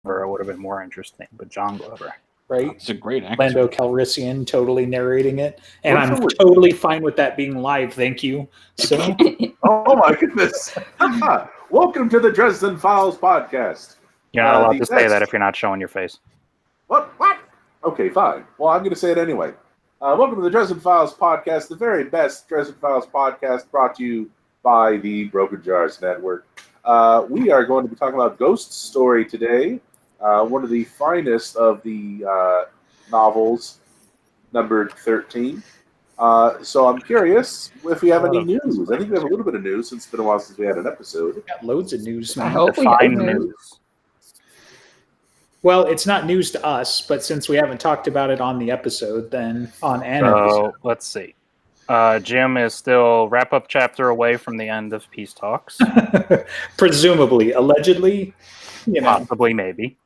would have been more interesting, but John Glover. Right? He's a great actor. Lando Calrissian totally narrating it. And What's I'm up with- totally fine with that being live, thank you. So, Oh my goodness! Welcome to the Dresden Files podcast. You're not allowed the to say best- that if you're not showing your face. What? Okay, fine. Well, I'm going to say it anyway. Welcome to the Dresden Files podcast, the very best Dresden Files podcast brought to you by the Broken Jars Network. We are going to be talking about Ghost Story today, one of the finest of the novels, numbered 13. So I'm curious if we have any news. I think we have a little bit of news since it's been a while since we had an episode. we got loads of news, I man. hope we have Define news. news. Well, it's not news to us, but since we haven't talked about it on the episode, then on an episode. So let's see. Jim is still wrap-up chapter away from the end of Peace Talks. Presumably, allegedly, Possibly, maybe.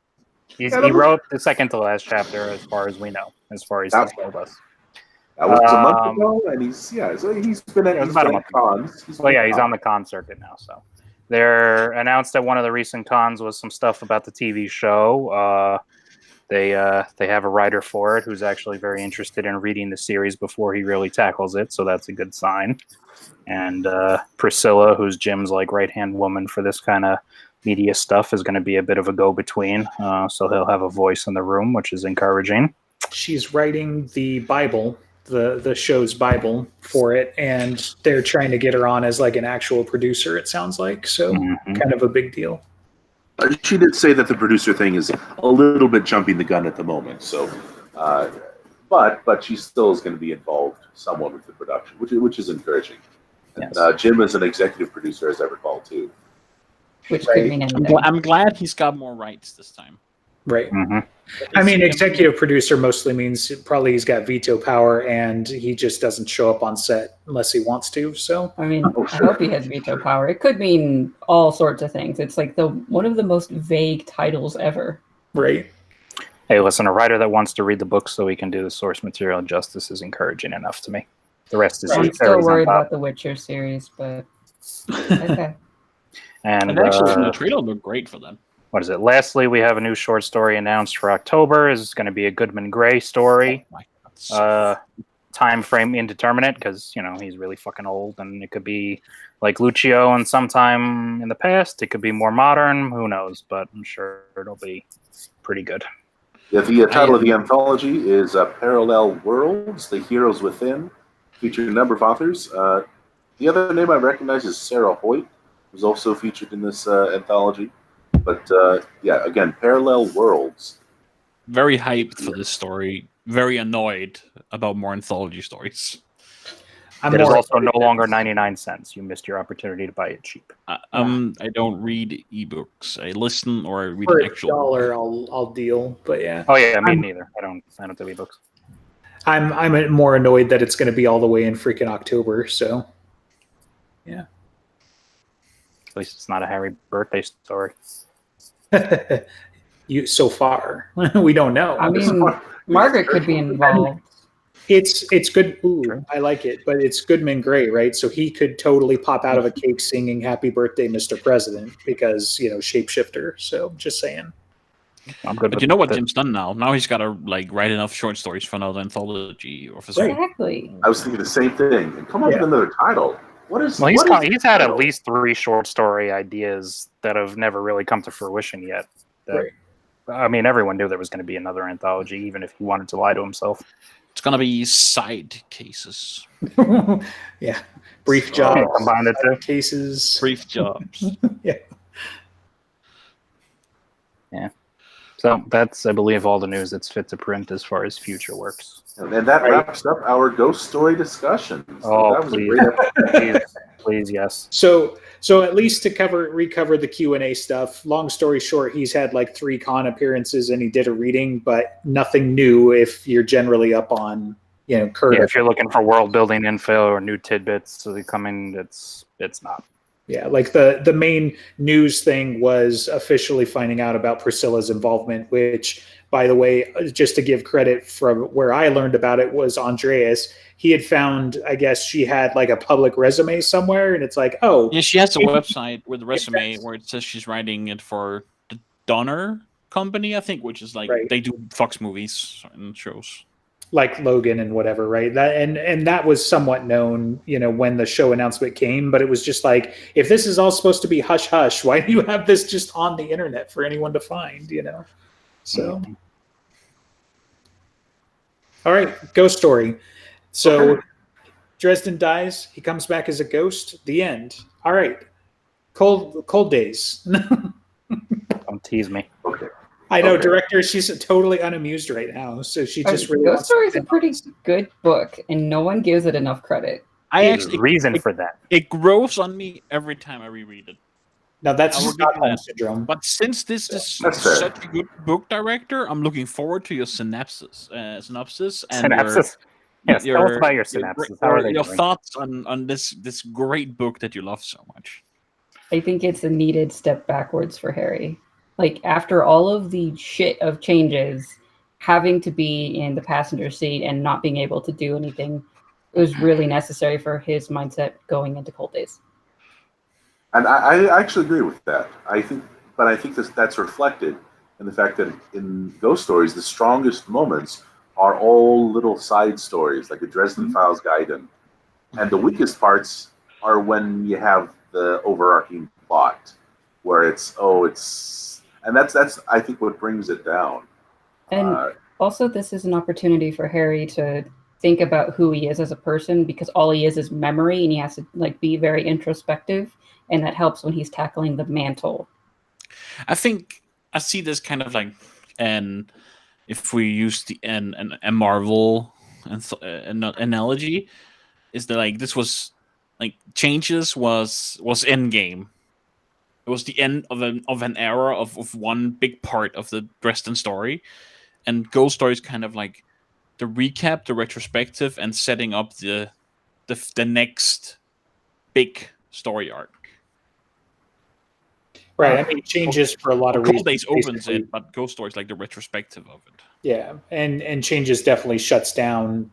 He wrote the second to last chapter, as far as we know, as far as he's told us. That was a month ago, and he's been at about a month ago. cons. Well, yeah, he's on the con circuit now. So they're announced at one of the recent cons was some stuff about the TV show. They have a writer for it who's actually very interested in reading the series before he really tackles it, so that's a good sign. And Priscilla, who's Jim's right-hand woman for this kind of media stuff, is going to be a bit of a go-between. So he'll have a voice in the room, which is encouraging. She's writing the Bible, the show's Bible for it, and they're trying to get her on as an actual producer, it sounds like. So kind of a big deal. She did say that the producer thing is a little bit jumping the gun at the moment. So, but she still is going to be involved somewhat with the production, which is encouraging. Yes. And Jim is an executive producer, as I recall, too. Which could mean anything. I'm glad he's got more rights this time. Right. Mm-hmm. I mean, executive producer mostly means probably he's got veto power and he just doesn't show up on set unless he wants to. So, I mean, I hope he has veto power. It could mean all sorts of things. It's one of the most vague titles ever. right. Hey, listen, a writer that wants to read the book so he can do the source material justice is encouraging enough to me. The rest is I'm still worried about the Witcher series, but okay. And actually, the trailer looked great for them. what is it? Lastly, we have a new short story announced for October. It's going to be a Goodman Gray story. Oh my God. Time frame indeterminate because he's really fucking old, and it could be like Lucio and sometime in the past. It could be more modern. Who knows? But I'm sure it'll be pretty good. Yeah, the title of the anthology is Parallel Worlds, The Heroes Within, featuring a number of authors. The other name I recognize is Sarah Hoyt, who's also featured in this anthology. But yeah, again, Parallel Worlds. Very hyped for this story. Very annoyed about more anthology stories. It is also no longer 99 cents. You missed your opportunity to buy it cheap. I don't read ebooks. I listen or I read For actual. $1, I'll deal. But yeah, Oh yeah, me neither. I don't do ebooks. I'm more annoyed that it's going to be all the way in freaking October. So, yeah. At least it's not a Harry birthday story. So far, we don't know. I mean, Margaret could be involved. It's good. Ooh, I like it, but it's Goodman Gray, right? So he could totally pop out of a cake singing "Happy Birthday, Mr. President" because shapeshifter. So just saying. I'm good. But you know what Jim's done now? Now he's got to write enough short stories for another anthology or for something. Exactly. I was thinking the same thing. And come up with another title. What is? Well, he's had title? at least 3 short story ideas that have never really come to fruition yet. Right. I mean, everyone knew there was going to be another anthology, even if he wanted to lie to himself. It's gonna be side cases, Yeah, brief jobs, Combine it too. cases. brief jobs. So that's, I believe, all the news that's fit to print as far as future works. And that wraps up our Ghost Story discussion. So Oh, that was please. a great episode. Please, yes. So at least to recover the Q&A stuff, long story short, he's had 3 con appearances and he did a reading, but nothing new if you're generally up on, current. Yeah, if you're looking for world building info or new tidbits to come in, it's not. Yeah, the main news thing was officially finding out about Priscilla's involvement, which, by the way, just to give credit from where I learned about it, was Andreas. He had found, I guess she had a public resume somewhere, and it's Yeah, she has a website with a resume where it says she's writing it for the Donner company, I think, which is like Right. they do Fox movies and shows. like Logan and whatever, right? That and that was somewhat known, when the show announcement came, but it was just like, if this is all supposed to be hush hush, why do you have this just on the internet for anyone to find, So all right, ghost story. So Okay. Dresden dies, he comes back as a ghost, the end. All right. Cold days. Don't tease me. Okay. I know, Okay. director, she's totally unamused right now, so she just really Ghost wants Story is to a pretty good book, and no one gives it enough credit. There's a reason for that. It grows on me every time I reread it. Now that's I will give you Stockholm that. syndrome. But since this is That's fair. such a good book director, I'm looking forward to your synopsis and Synapses. Yes, tell us about your synapses. How are they your doing? thoughts on this great book that you love so much. I think it's a needed step backwards for Harry. Like, after all of the shit of changes, having to be in the passenger seat and not being able to do anything, it was really necessary for his mindset going into Cold Days. And I actually agree with that. I think that's reflected in the fact that in Ghost Stories, the strongest moments are all little side stories, like a Dresden Files Gaiden. And the weakest parts are when you have the overarching plot, where and that's I think what brings it down. And also, this is an opportunity for Harry to think about who he is as a person, because all he is memory, and he has to be very introspective, and that helps when he's tackling the mantle. I think I see this kind of like, and if we use the a Marvel analogy, is that like this was like Changes was Endgame. It was the end of an era of one big part of the Dresden story, and Ghost Story is kind of like the recap, the retrospective, and setting up the next big story arc. Right. I mean, Changes for a lot of reasons. Cold Days opens basically. it, but Ghost Story is like the retrospective of it. Yeah, and Changes definitely shuts down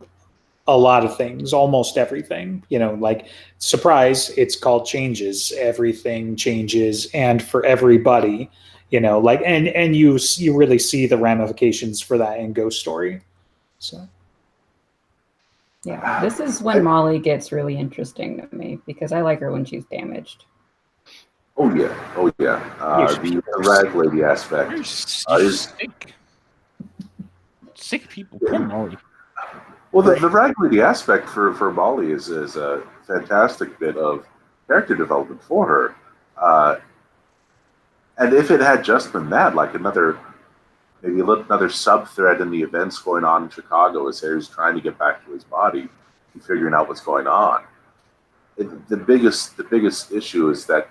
a lot of things, almost everything. Like, surprise, it's called Changes. Everything changes, and for everybody. And you really see the ramifications for that in Ghost Story. So Yeah, this is when Molly gets really interesting to me, because I like her when she's damaged. Oh yeah. The rag lady aspect You're is sick people. Poor Molly. well. The rag lady aspect for Molly is a fantastic bit of character development for her. And if it had just been that, like another sub thread in the events going on in Chicago as Harry's trying to get back to his body and figuring out what's going on, the biggest issue is that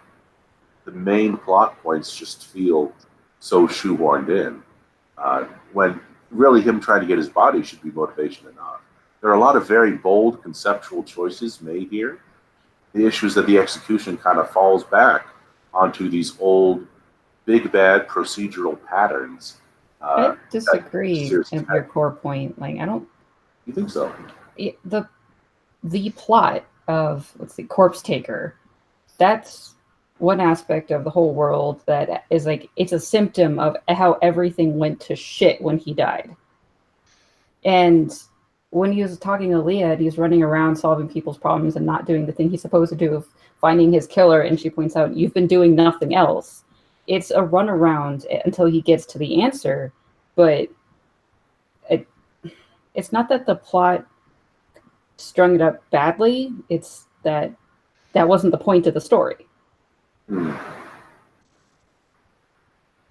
the main plot points just feel so shoehorned in, when really him trying to get his body should be motivation enough. There are a lot of very bold conceptual choices made here. The issue is that the execution kind of falls back onto these old big bad procedural patterns. I disagree seriously. with your core point. Like, I don't. You think so? The plot of, let's see, Corpse Taker, that's one aspect of the whole world that is like, it's a symptom of how everything went to shit when he died. And when he was talking to Leah, he's running around solving people's problems and not doing the thing he's supposed to do of finding his killer, and she points out, you've been doing nothing else. It's a runaround until he gets to the answer, but it's not that the plot strung it up badly, it's that wasn't the point of the story.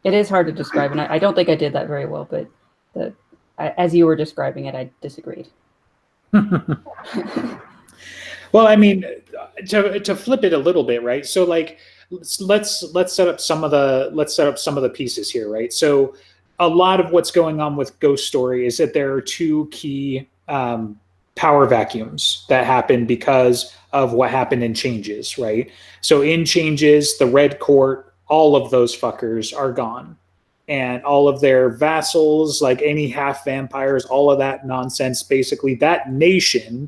It is hard to describe, and I don't think I did that very well, but as you were describing it, I disagreed. Well, I mean, to flip it a little bit, right? So, like, let's set up some of the pieces here, right? So, a lot of what's going on with Ghost Story is that there are two key power vacuums that happen because of what happened in Changes, right? So, in Changes, the Red Court, all of those fuckers are gone. And all of their vassals, like any half vampires, all of that nonsense, basically that nation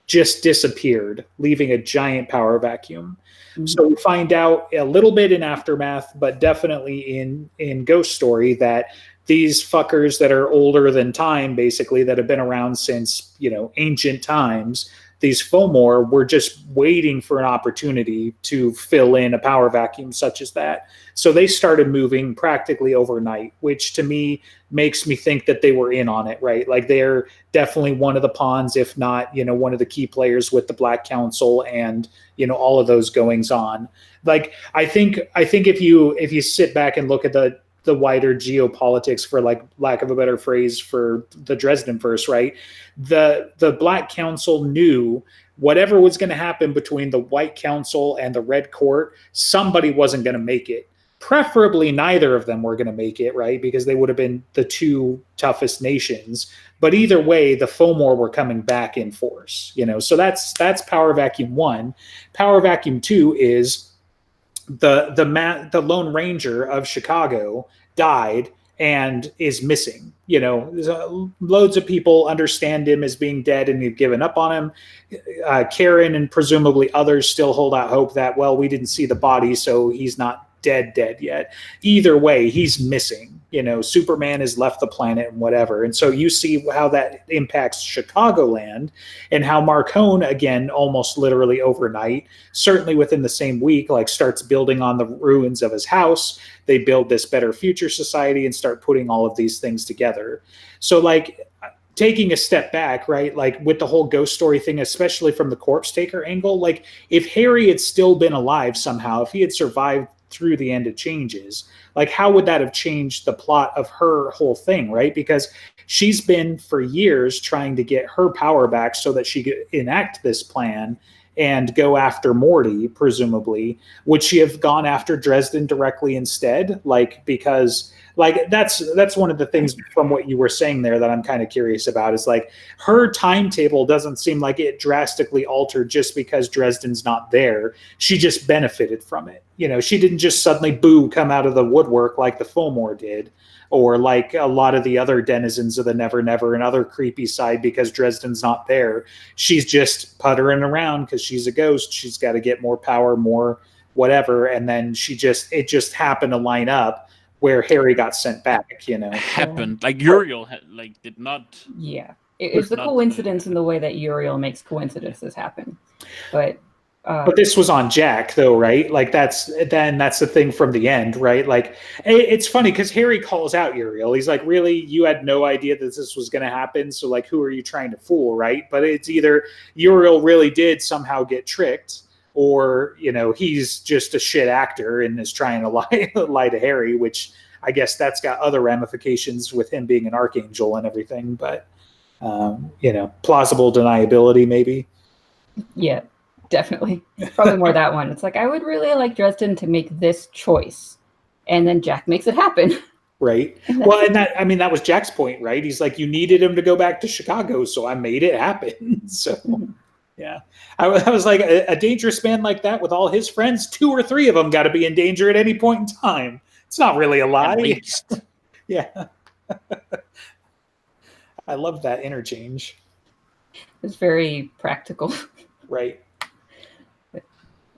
just disappeared, leaving a giant power vacuum. So we find out a little bit in Aftermath, but definitely in Ghost Story, that these fuckers that are older than time, basically, that have been around since, ancient times, these Fomor were just waiting for an opportunity to fill in a power vacuum such as that. So they started moving practically overnight, which to me makes me think that they were in on it, right? Like they're definitely one of the pawns, if not, one of the key players with the Black Council and, all of those goings on. Like, I think if you sit back and look at the wider geopolitics, for lack of a better phrase, for the Dresden Verse, right? The Black Council knew whatever was going to happen between the White Council and the Red Court, somebody wasn't going to make it. Preferably neither of them were going to make it, right? Because they would have been the two toughest nations. But either way, the Fomor were coming back in force, So that's Power Vacuum 1. Power Vacuum 2 is the Lone Ranger of Chicago died and is missing. Loads of people understand him as being dead and have given up on him. Karen and presumably others still hold out hope that, well, we didn't see the body, so he's not dead yet. Either way, he's missing. Superman has left the planet and whatever. And so you see how that impacts Chicagoland, and how Marcone, again, almost literally overnight, certainly within the same week, starts building on the ruins of his house. They build this Better Future Society and start putting all of these things together. So taking a step back, right? With the whole Ghost Story thing, especially from the Corpse Taker angle, if Harry had still been alive somehow, if he had survived through the End of Changes, how would that have changed the plot of her whole thing, right? Because she's been for years trying to get her power back so that she could enact this plan and go after Morty, presumably. Would she have gone after Dresden directly instead? Because that's one of the things from what you were saying there that I'm kind of curious about, is her timetable doesn't seem like it drastically altered just because Dresden's not there. She just benefited from it. She didn't just suddenly come out of the woodwork like the Fomor did, or like a lot of the other denizens of the Never Never and other creepy side because Dresden's not there. She's just puttering around because she's a ghost. She's got to get more power, more whatever. And then it just happened to line up where Harry got sent back, Happened. Uriel did not. Yeah. It's the coincidence in the way that Uriel makes coincidences happen. But this was on Jack, though, right? That's the thing from the end, right? It's funny because Harry calls out Uriel. He's like, really? You had no idea that this was going to happen? So, who are you trying to fool, right? But it's either Uriel really did somehow get tricked, or, he's just a shit actor and is trying to lie to Harry, which I guess that's got other ramifications with him being an archangel and everything. But, plausible deniability, maybe. Yeah. Definitely. Probably more that one. It's I would really like Dresden to make this choice. And then Jack makes it happen. Right. Well, and that was Jack's point, right? He's like, you needed him to go back to Chicago, so I made it happen. So, yeah. I was like, a dangerous man like that with all his friends, 2 or 3 of them got to be in danger at any point in time. It's not really a lie. Yeah. I love that interchange. It's very practical. Right.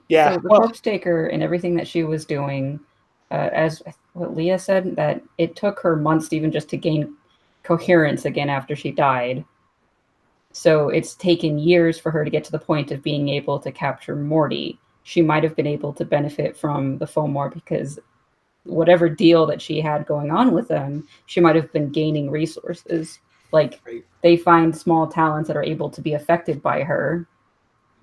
Yeah, so the Corpse Taker and everything that she was doing, as what Leah said, that it took her months even just to gain coherence again after she died. So it's taken years for her to get to the point of being able to capture Morty. She might have been able to benefit from the Fomor because whatever deal that she had going on with them, she might have been gaining resources. They find small talents that are able to be affected by her.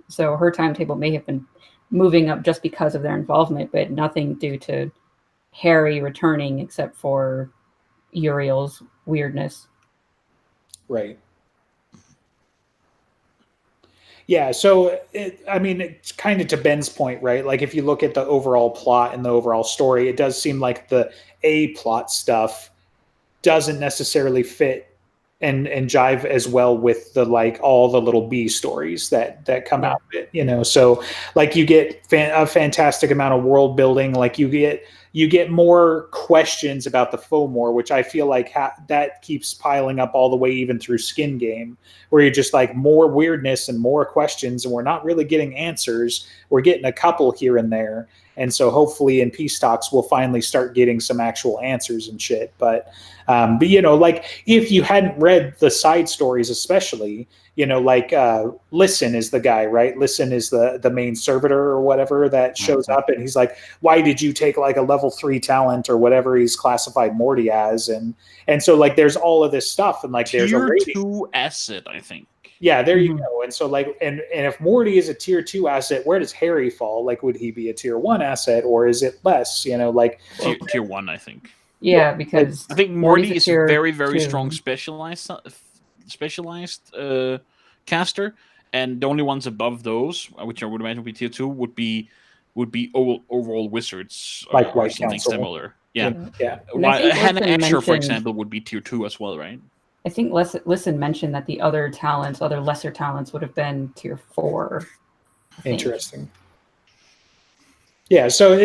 So her timetable may have been moving up just because of their involvement, but nothing due to Harry returning except for Uriel's weirdness. Right. Yeah, so it's kind of to Ben's point, right? If you look at the overall plot and the overall story, it does seem like the A plot stuff doesn't necessarily fit and jive as well with the all the little B stories that come out of it, So you get a fantastic amount of world building. you get more questions about the Fomor, which I feel like that keeps piling up all the way even through Skin Game, where you're just like more weirdness and more questions, and we're not really getting answers. We're getting a couple here and there. And so hopefully in Peace Talks, we'll finally start getting some actual answers and shit. But you know, like if you hadn't read the side stories, especially, you know, like Listen is the guy, right? Listen is the main servitor or whatever that shows up, and he's like, why did you take like a level 3 talent or whatever he's classified Morty as? And so like there's all of this stuff, and like there's a Tier rating. 2 asset, I think. Yeah, there you go. And so like and if Morty is a tier 2 asset, where does Harry fall? Like would he be a tier 1 asset, or is it less? You know, like Tier 1, I think. Yeah, because I think Morty's Morty a is tier very, very 2. strong specialized caster, and the only ones above those, which I would imagine would be tier 2, would be overall wizards, Like or White something Council. similar. Yeah. Yeah. And I think Hannah Listen Asher, for mentioned- example, would be tier 2 as well, right? I think Listen mentioned that the other lesser talents would have been tier 4. I think. Interesting. Yeah, so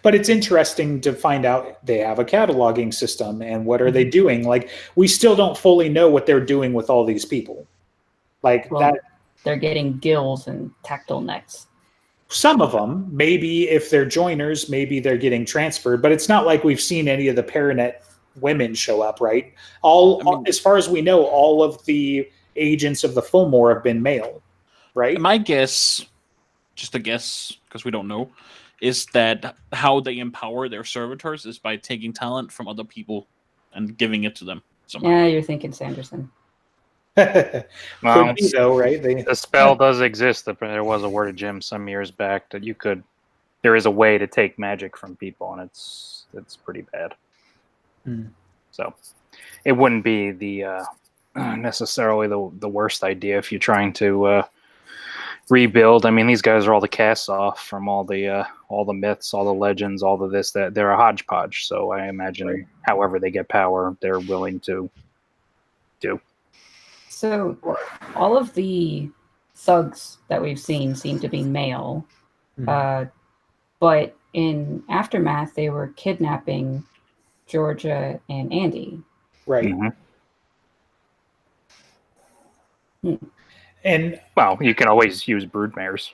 but it's interesting to find out they have a cataloging system, and what are they doing? Like, we still don't fully know what they're doing with all these people. Like Well, that, they're getting gills and tactile necks. some of them, maybe if they're joiners, maybe they're getting transferred, but it's not like we've seen any of the Paranet women show up, right? As far as we know, all of the agents of the Fomor have been male, right? My guess, just a guess, because we don't know, is that how they empower their servitors is by taking talent from other people and giving it to them somehow. Yeah, you're thinking Sanderson. Could Well, be though, right? the spell does exist. There was a word of Jim some years back that there is a way to take magic from people, and it's pretty bad. So it wouldn't be the necessarily the worst idea if you're trying to rebuild. I mean, these guys are all the casts off from all the myths, all the legends, all of this. That they're a hodgepodge. So I imagine, however they get power, they're willing to do. So all of the thugs that we've seen seem to be male, but in Aftermath they were kidnapping Georgia and Andy. Right. And well, you can always use broodmares.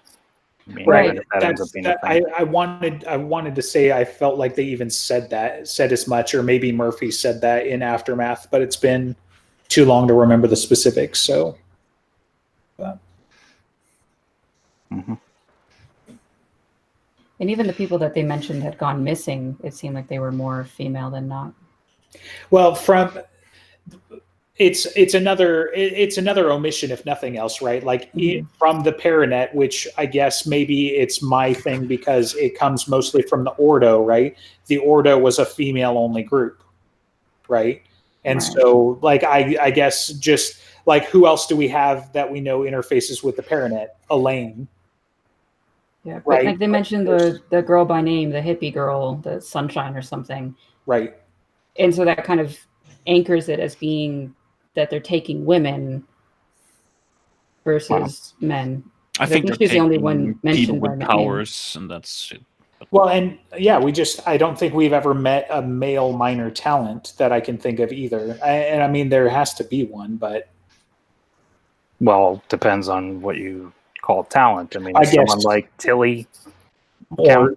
I mean, right. that ends up being a thing. I wanted to say I felt like they even said as much, or maybe Murphy said that in Aftermath, but it's been too long to remember the specifics. So, And even the people that they mentioned had gone missing, it seemed like they were more female than not. well, it's another omission, if nothing else, right? Like from the Paranet, which I guess maybe it's my thing because it comes mostly from the Ordo, right? The Ordo was a female-only group, right? And so, like, I guess just like who else do we have that we know interfaces with the Paranet? Elaine. Yeah, but right. like they mentioned the girl by name, the hippie girl, the Sunshine or something. Right. And so that kind of anchors it as being that they're taking women versus men. I think they're she's the only taking one people mentioned by with name. powers, and that's it. Well, and yeah, I don't think we've ever met a male minor talent that I can think of either. And I mean, there has to be one, but. Well, depends on what you call talent. I mean, I guess. someone like Tilly. Or,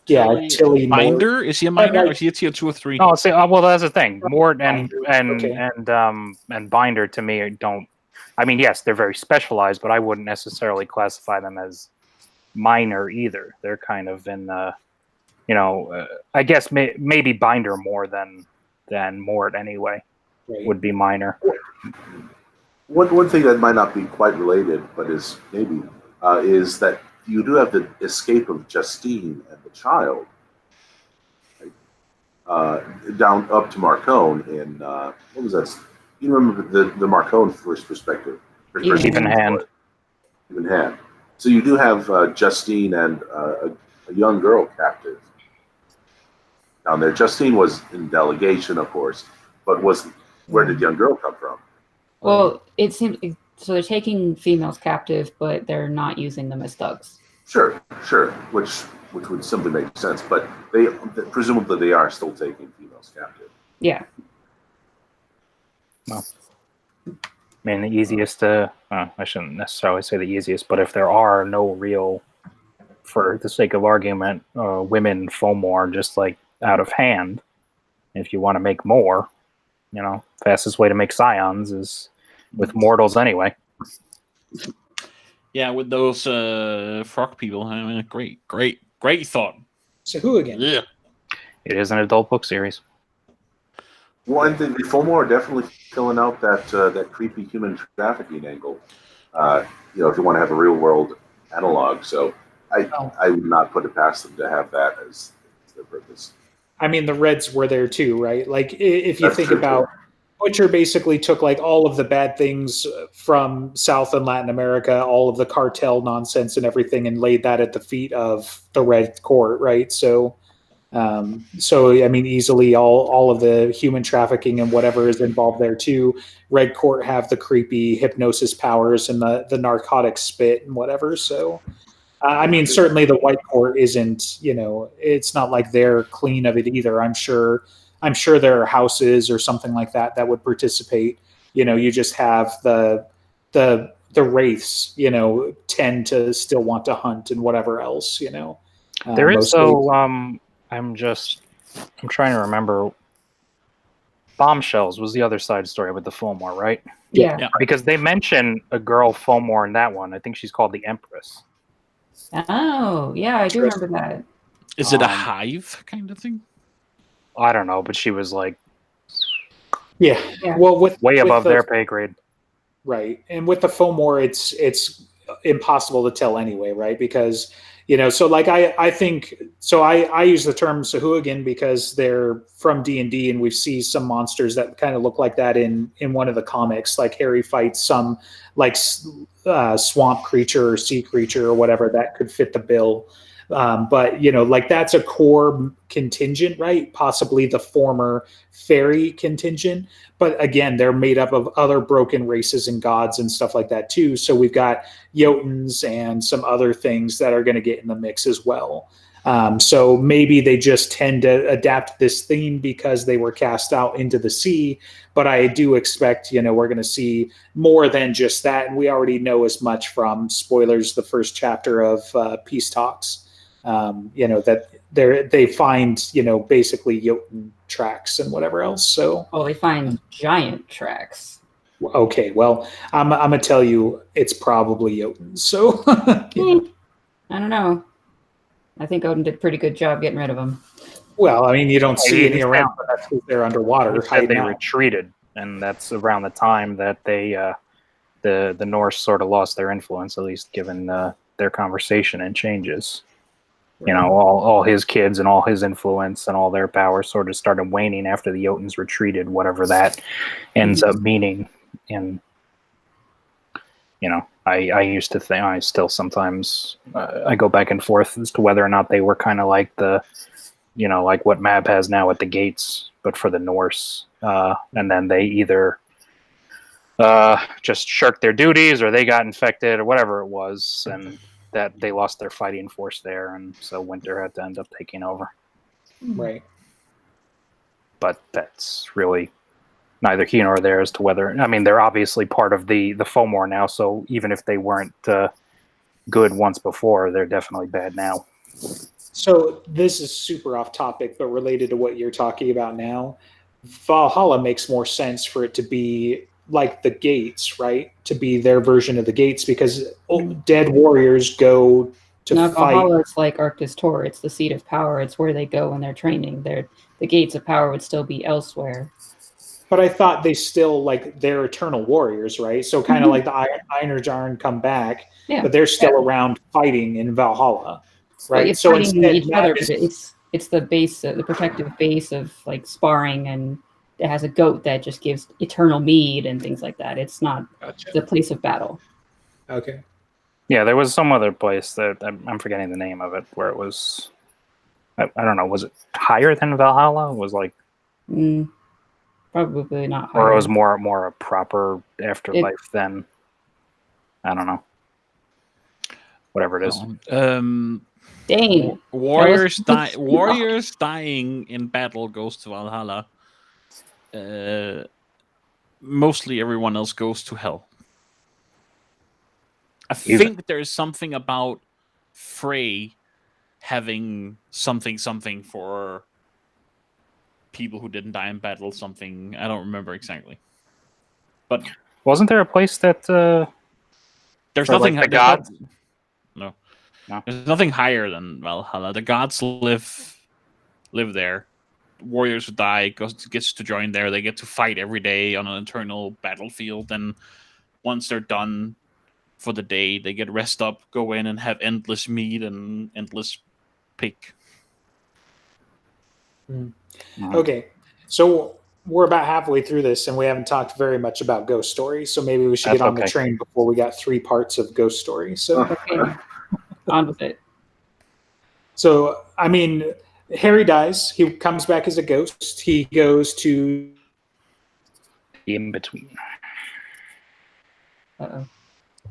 yeah, Tilly Minder? Is he a Minder, or is he a tier 2 or 3? No, see, well, that's the thing. Mort and Okay. and Binder to me don't. I mean, yes, they're very specialized, but I wouldn't necessarily classify them as minor either. They're kind of in, I guess maybe Binder more than Mort anyway would be minor. One thing that might not be quite related, but is maybe, is that you do have the escape of Justine and the child, right? Down up to Marcone in what was that? You remember the Marcone first perspective? Even hand. Even hand. So you do have Justine and a young girl captive down there. Justine was in delegation, of course, but where did young girl come from? Well, it seems so they're taking females captive, but they're not using them as thugs. Sure, which would simply make sense, but presumably they are still taking females captive. Yeah. I mean, the easiest I shouldn't necessarily say the easiest, but if there are no real, for the sake of argument, women Fomor just like out of hand, if you want to make more, fastest way to make scions is with mortals anyway. Yeah, with those frog people. I mean, great thought. So who again? Yeah. It is an adult book series. Well, and the Fomor are definitely filling out that creepy human trafficking angle. If you want to have a real world analog, so I would not put it past them to have that as their purpose. I mean, the Reds were there too, right? Like, if you That's think true, about too. Butcher, basically took like all of the bad things from South and Latin America, all of the cartel nonsense and everything, and laid that at the feet of the Red Court, right? So I mean, easily all of the human trafficking and whatever is involved there too. Red Court have the creepy hypnosis powers and the narcotic spit and whatever. So. I mean, certainly the White Court isn't, it's not like they're clean of it either. I'm sure there are houses or something like that would participate. You just have the wraiths, tend to still want to hunt and whatever else, There is mostly. I'm trying to remember. Bombshells was the other side story with the Fomor, right? Yeah. Because they mention a girl Fomor in that one. I think she's called the Empress. Oh, yeah, I do remember that. Is it a hive kind of thing? I don't know, but she was like Yeah. Yeah. Well, way above their pay grade. Right. And with the Fomor, it's impossible to tell anyway, right? Because, so like I think, so I use the term Sahuagin because they're from D&D and we see some monsters that kind of look like that in one of the comics, like Harry fights some like swamp creature or sea creature or whatever that could fit the bill. But, like that's a core contingent, right? Possibly the former fairy contingent. But again, they're made up of other broken races and gods and stuff like that too. So we've got Jotuns and some other things that are going to get in the mix as well. So maybe they just tend to adapt this theme because they were cast out into the sea. But I do expect, we're going to see more than just that. And we already know as much from spoilers, the first chapter of Peace Talks. That they find, basically Jotun tracks and whatever else. So, they find giant tracks. Okay, well, I'm gonna tell you, it's probably Jotun. So, I don't know. I think Odin did a pretty good job getting rid of them. Well, I mean, you don't see any He around, but that's because they're underwater. They retreated, and that's around the time that they, the Norse sort of lost their influence, at least given their conversation and changes. All his kids and all his influence and all their power sort of started waning after the Jotuns retreated, whatever that ends up meaning. And, I used to think, I still sometimes, I go back and forth as to whether or not they were kind of like like what Mab has now at the gates, but for the Norse. And then they either just shirked their duties or they got infected or whatever it was. And that they lost their fighting force there, and so Winter had to end up taking over. Right. But that's really neither here nor there as to whether. I mean, they're obviously part of the Fomor now, so even if they weren't good once before, they're definitely bad now. So this is super off topic, but related to what you're talking about now. Valhalla makes more sense for it to be like the gates, right? To be their version of the gates, because dead warriors go to fight. Valhalla is like Arctis Tor. It's the seat of power. It's where they go when they're training. The gates of power would still be elsewhere. But I thought they still, like, they're eternal warriors, right? So kind of like the Einarjarn come back, but they're still around fighting in Valhalla, right? So fighting each other, but it's the base, the protective base of like sparring, and it has a goat that just gives eternal mead and things like that. It's not the place of battle. Okay. Yeah, there was some other place that I'm forgetting the name of it, where it was, I don't know, was it higher than Valhalla? It was like probably not higher. Or it was more a proper afterlife than, I don't know. whatever it is. Dang. Warriors dying in battle goes to Valhalla. Mostly everyone else goes to hell. I think there's something about Frey having something for people who didn't die in battle. Something I don't remember exactly. But wasn't there a place that there's nothing like the gods? No, there's nothing higher than Valhalla. The gods live there. Warriors who die gets to join there. They get to fight every day on an eternal battlefield. And once they're done for the day, they get rest up, go in and have endless meat and endless pick. Okay, so we're about halfway through this, and we haven't talked very much about Ghost Story. So maybe we should get on the train before we got 3 parts of Ghost Story. So okay. On with it. So I mean, Harry dies. He comes back as a ghost. He goes to in between. Uh-oh.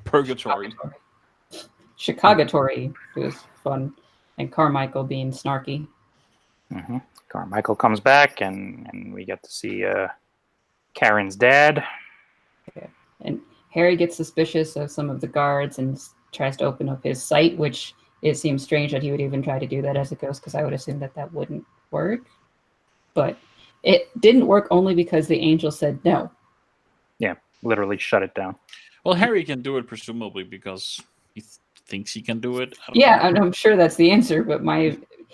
Purgatory. Chicagotory was fun, and Carmichael being snarky. Mm-hmm. Carmichael comes back, and we get to see Karen's dad. Okay. And Harry gets suspicious of some of the guards and tries to open up his sight, which it seems strange that he would even try to do that as a ghost, because I would assume that wouldn't work. But it didn't work only because the angel said no. Yeah, literally shut it down. Well, Harry can do it presumably because he thinks he can do it. I'm sure that's the answer. But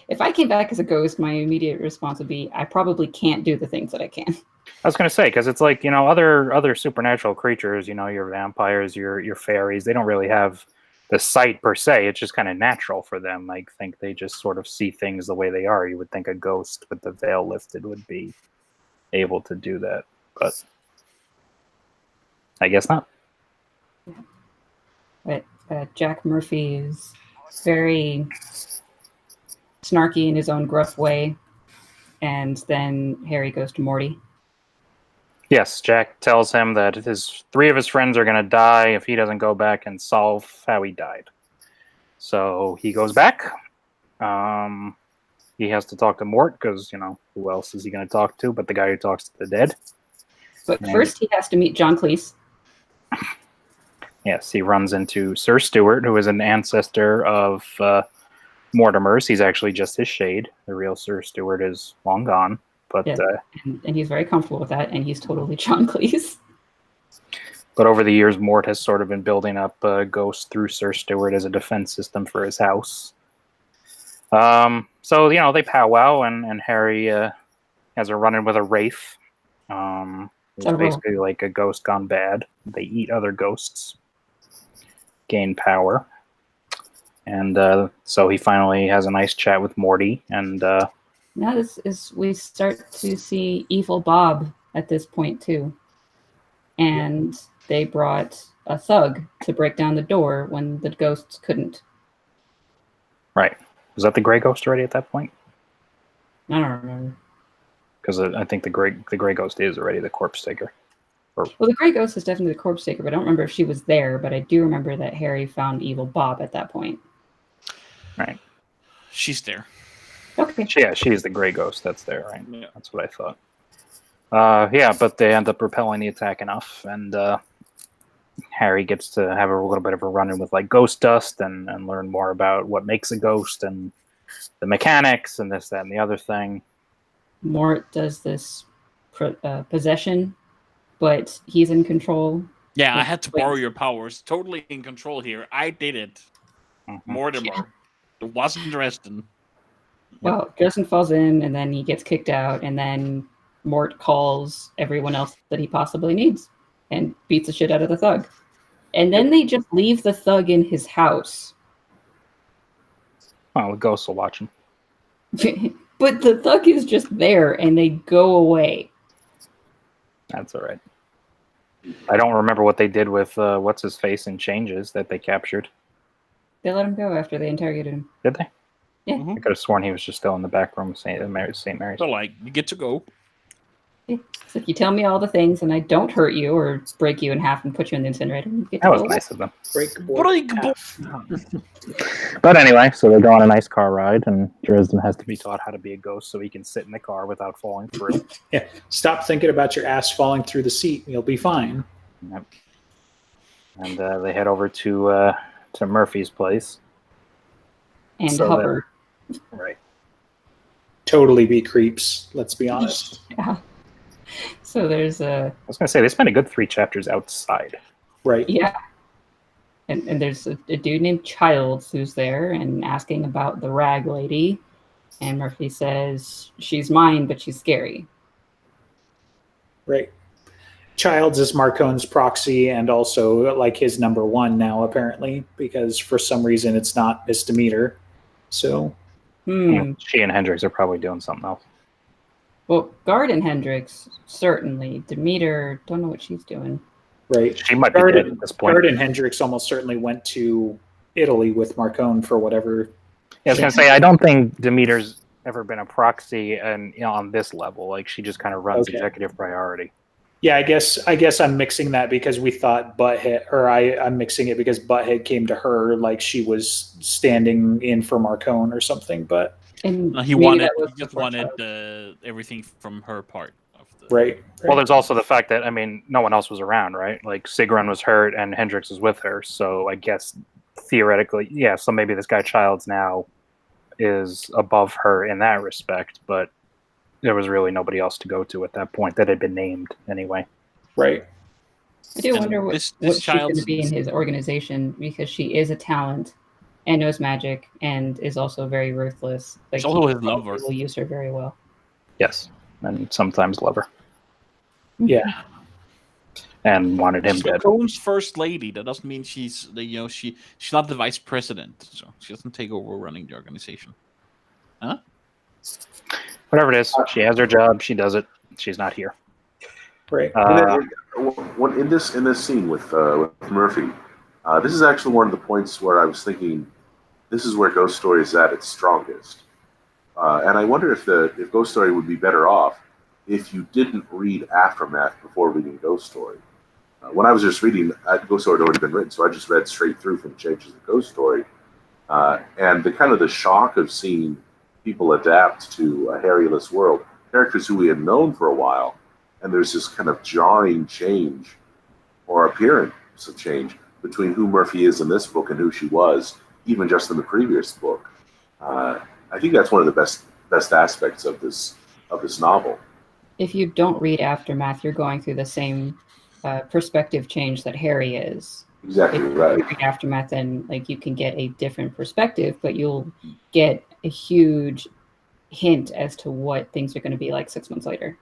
if I came back as a ghost, my immediate response would be, I probably can't do the things that I can. I was going to say, because it's like, other supernatural creatures, your vampires, your fairies, they don't really have the sight per se. It's just kind of natural for them. I think they just sort of see things the way they are. You would think a ghost with the veil lifted would be able to do that, but I guess not. But Jack Murphy is very snarky in his own gruff way, and then Harry goes to Morty. Yes, Jack tells him that 3 of his friends are going to die if he doesn't go back and solve how he died. So he goes back. He has to talk to Mort because, who else is he going to talk to but the guy who talks to the dead? But first he has to meet John Cleese. Yes, he runs into Sir Stewart, who is an ancestor of Mortimer's. He's actually just his shade. The real Sir Stewart is long gone. But and he's very comfortable with that, and he's totally John Cleese. But over the years, Mort has sort of been building up Ghost through Sir Stewart as a defense system for his house. So, they powwow, and Harry has a run-in with a wraith. It's basically like a ghost gone bad. They eat other ghosts, gain power. And so he finally has a nice chat with Morty, and now we start to see Evil Bob at this point too, and they brought a thug to break down the door when the ghosts couldn't. Right. Was that the Grey Ghost already at that point? I don't remember. Because I think the Grey Ghost is already the corpse taker. Well, the Grey Ghost is definitely the corpse taker, but I don't remember if she was there. But I do remember that Harry found Evil Bob at that point. Right. She's there. Okay. She is the Grey Ghost that's there, right? Yeah. That's what I thought. But they end up repelling the attack enough, and Harry gets to have a little bit of a run-in with like ghost dust and learn more about what makes a ghost and the mechanics and this, that, and the other thing. Mort does this possession, but he's in control. Yeah, I had to borrow your powers. Totally in control here. I did it. Mm-hmm. Mortimer. It wasn't Dresden. Well, Dresden falls in, and then he gets kicked out, and then Mort calls everyone else that he possibly needs and beats the shit out of the thug. And then they just leave the thug in his house. Well, the ghosts will watch him. But the thug is just there, and they go away. That's all right. I don't remember what they did with what's-his-face in Changes that they captured. They let him go after they interrogated him. Did they? Yeah. I could have sworn he was just still in the back room of St. Mary's. So, you get to go. It's like you tell me all the things, and I don't hurt you or break you in half and put you in the incinerator. And you get That to was go. nice of them. Break board. But anyway, so they go on a nice car ride, and Dresden has to be taught how to be a ghost so he can sit in the car without falling through. Stop thinking about your ass falling through the seat. You'll be fine. Yep. And they head over to Murphy's place. And So hover. Right. Totally be creeps. Let's be honest. Yeah. So there's I was going to say, they spent a good 3 chapters outside. Right. yeah. And there's a dude named Childs who's there and asking about the rag lady. And Murphy says, she's mine, but she's scary. Right. Childs is Marcone's proxy and also like his number 1 now, apparently, because for some reason it's not Miss Demeter. So, She and Hendrix are probably doing something else. Well, Garden Hendrix, certainly. Demeter, don't know what she's doing. right. She might be dead at this point. Garden Hendrix almost certainly went to Italy with Marcone for whatever. Yeah, I was going to say, I don't think Demeter's ever been a proxy and on this level. Like, she just kind of runs Okay. executive priority. Yeah, I guess I'm mixing that because we thought Butthead, or I'm mixing it because Butthead came to her like she was standing in for Marcone or something. But And No, he maybe that was just before wanted Childs. everything from her part of the. right. Well, there's also the fact that, I mean, no one else was around, right? Like, Sigrun was hurt and Hendrix was with her. So I guess theoretically, yeah, so maybe this guy Childs now is above her in that respect, but there was really nobody else to go to at that point that had been named anyway. Right. I do And wonder what this she's going Childs- to be in his organization because she is a talent and knows magic and is also very ruthless. Like, She's also he his lover. will use her very well. Yes, and sometimes lover, Yeah. and wanted him She's dead. Marcone's first lady. That doesn't mean she's she's not the vice president, so she doesn't take over running the organization. Whatever it is, she has her job. She does it. She's not here. Right. In this scene with Murphy, this is actually one of the points where I was thinking this is where Ghost Story is at its strongest, and I wonder if Ghost Story would be better off if you didn't read Aftermath before reading Ghost Story. When I was just reading, Ghost Story had already been written, so I just read straight through from Changes of Ghost Story, and the shock of seeing people adapt to a Harry-less world, characters who we had known for a while, and there's this kind of jarring change or appearance of change between who Murphy is in this book and who she was, even just in the previous book. I think that's one of the best aspects of this novel. If you don't read Aftermath, you're going through the same perspective change that Harry is. Exactly If right. you read Aftermath, then like you can get a different perspective, but you'll get a huge hint as to what things are going to be like 6 months later.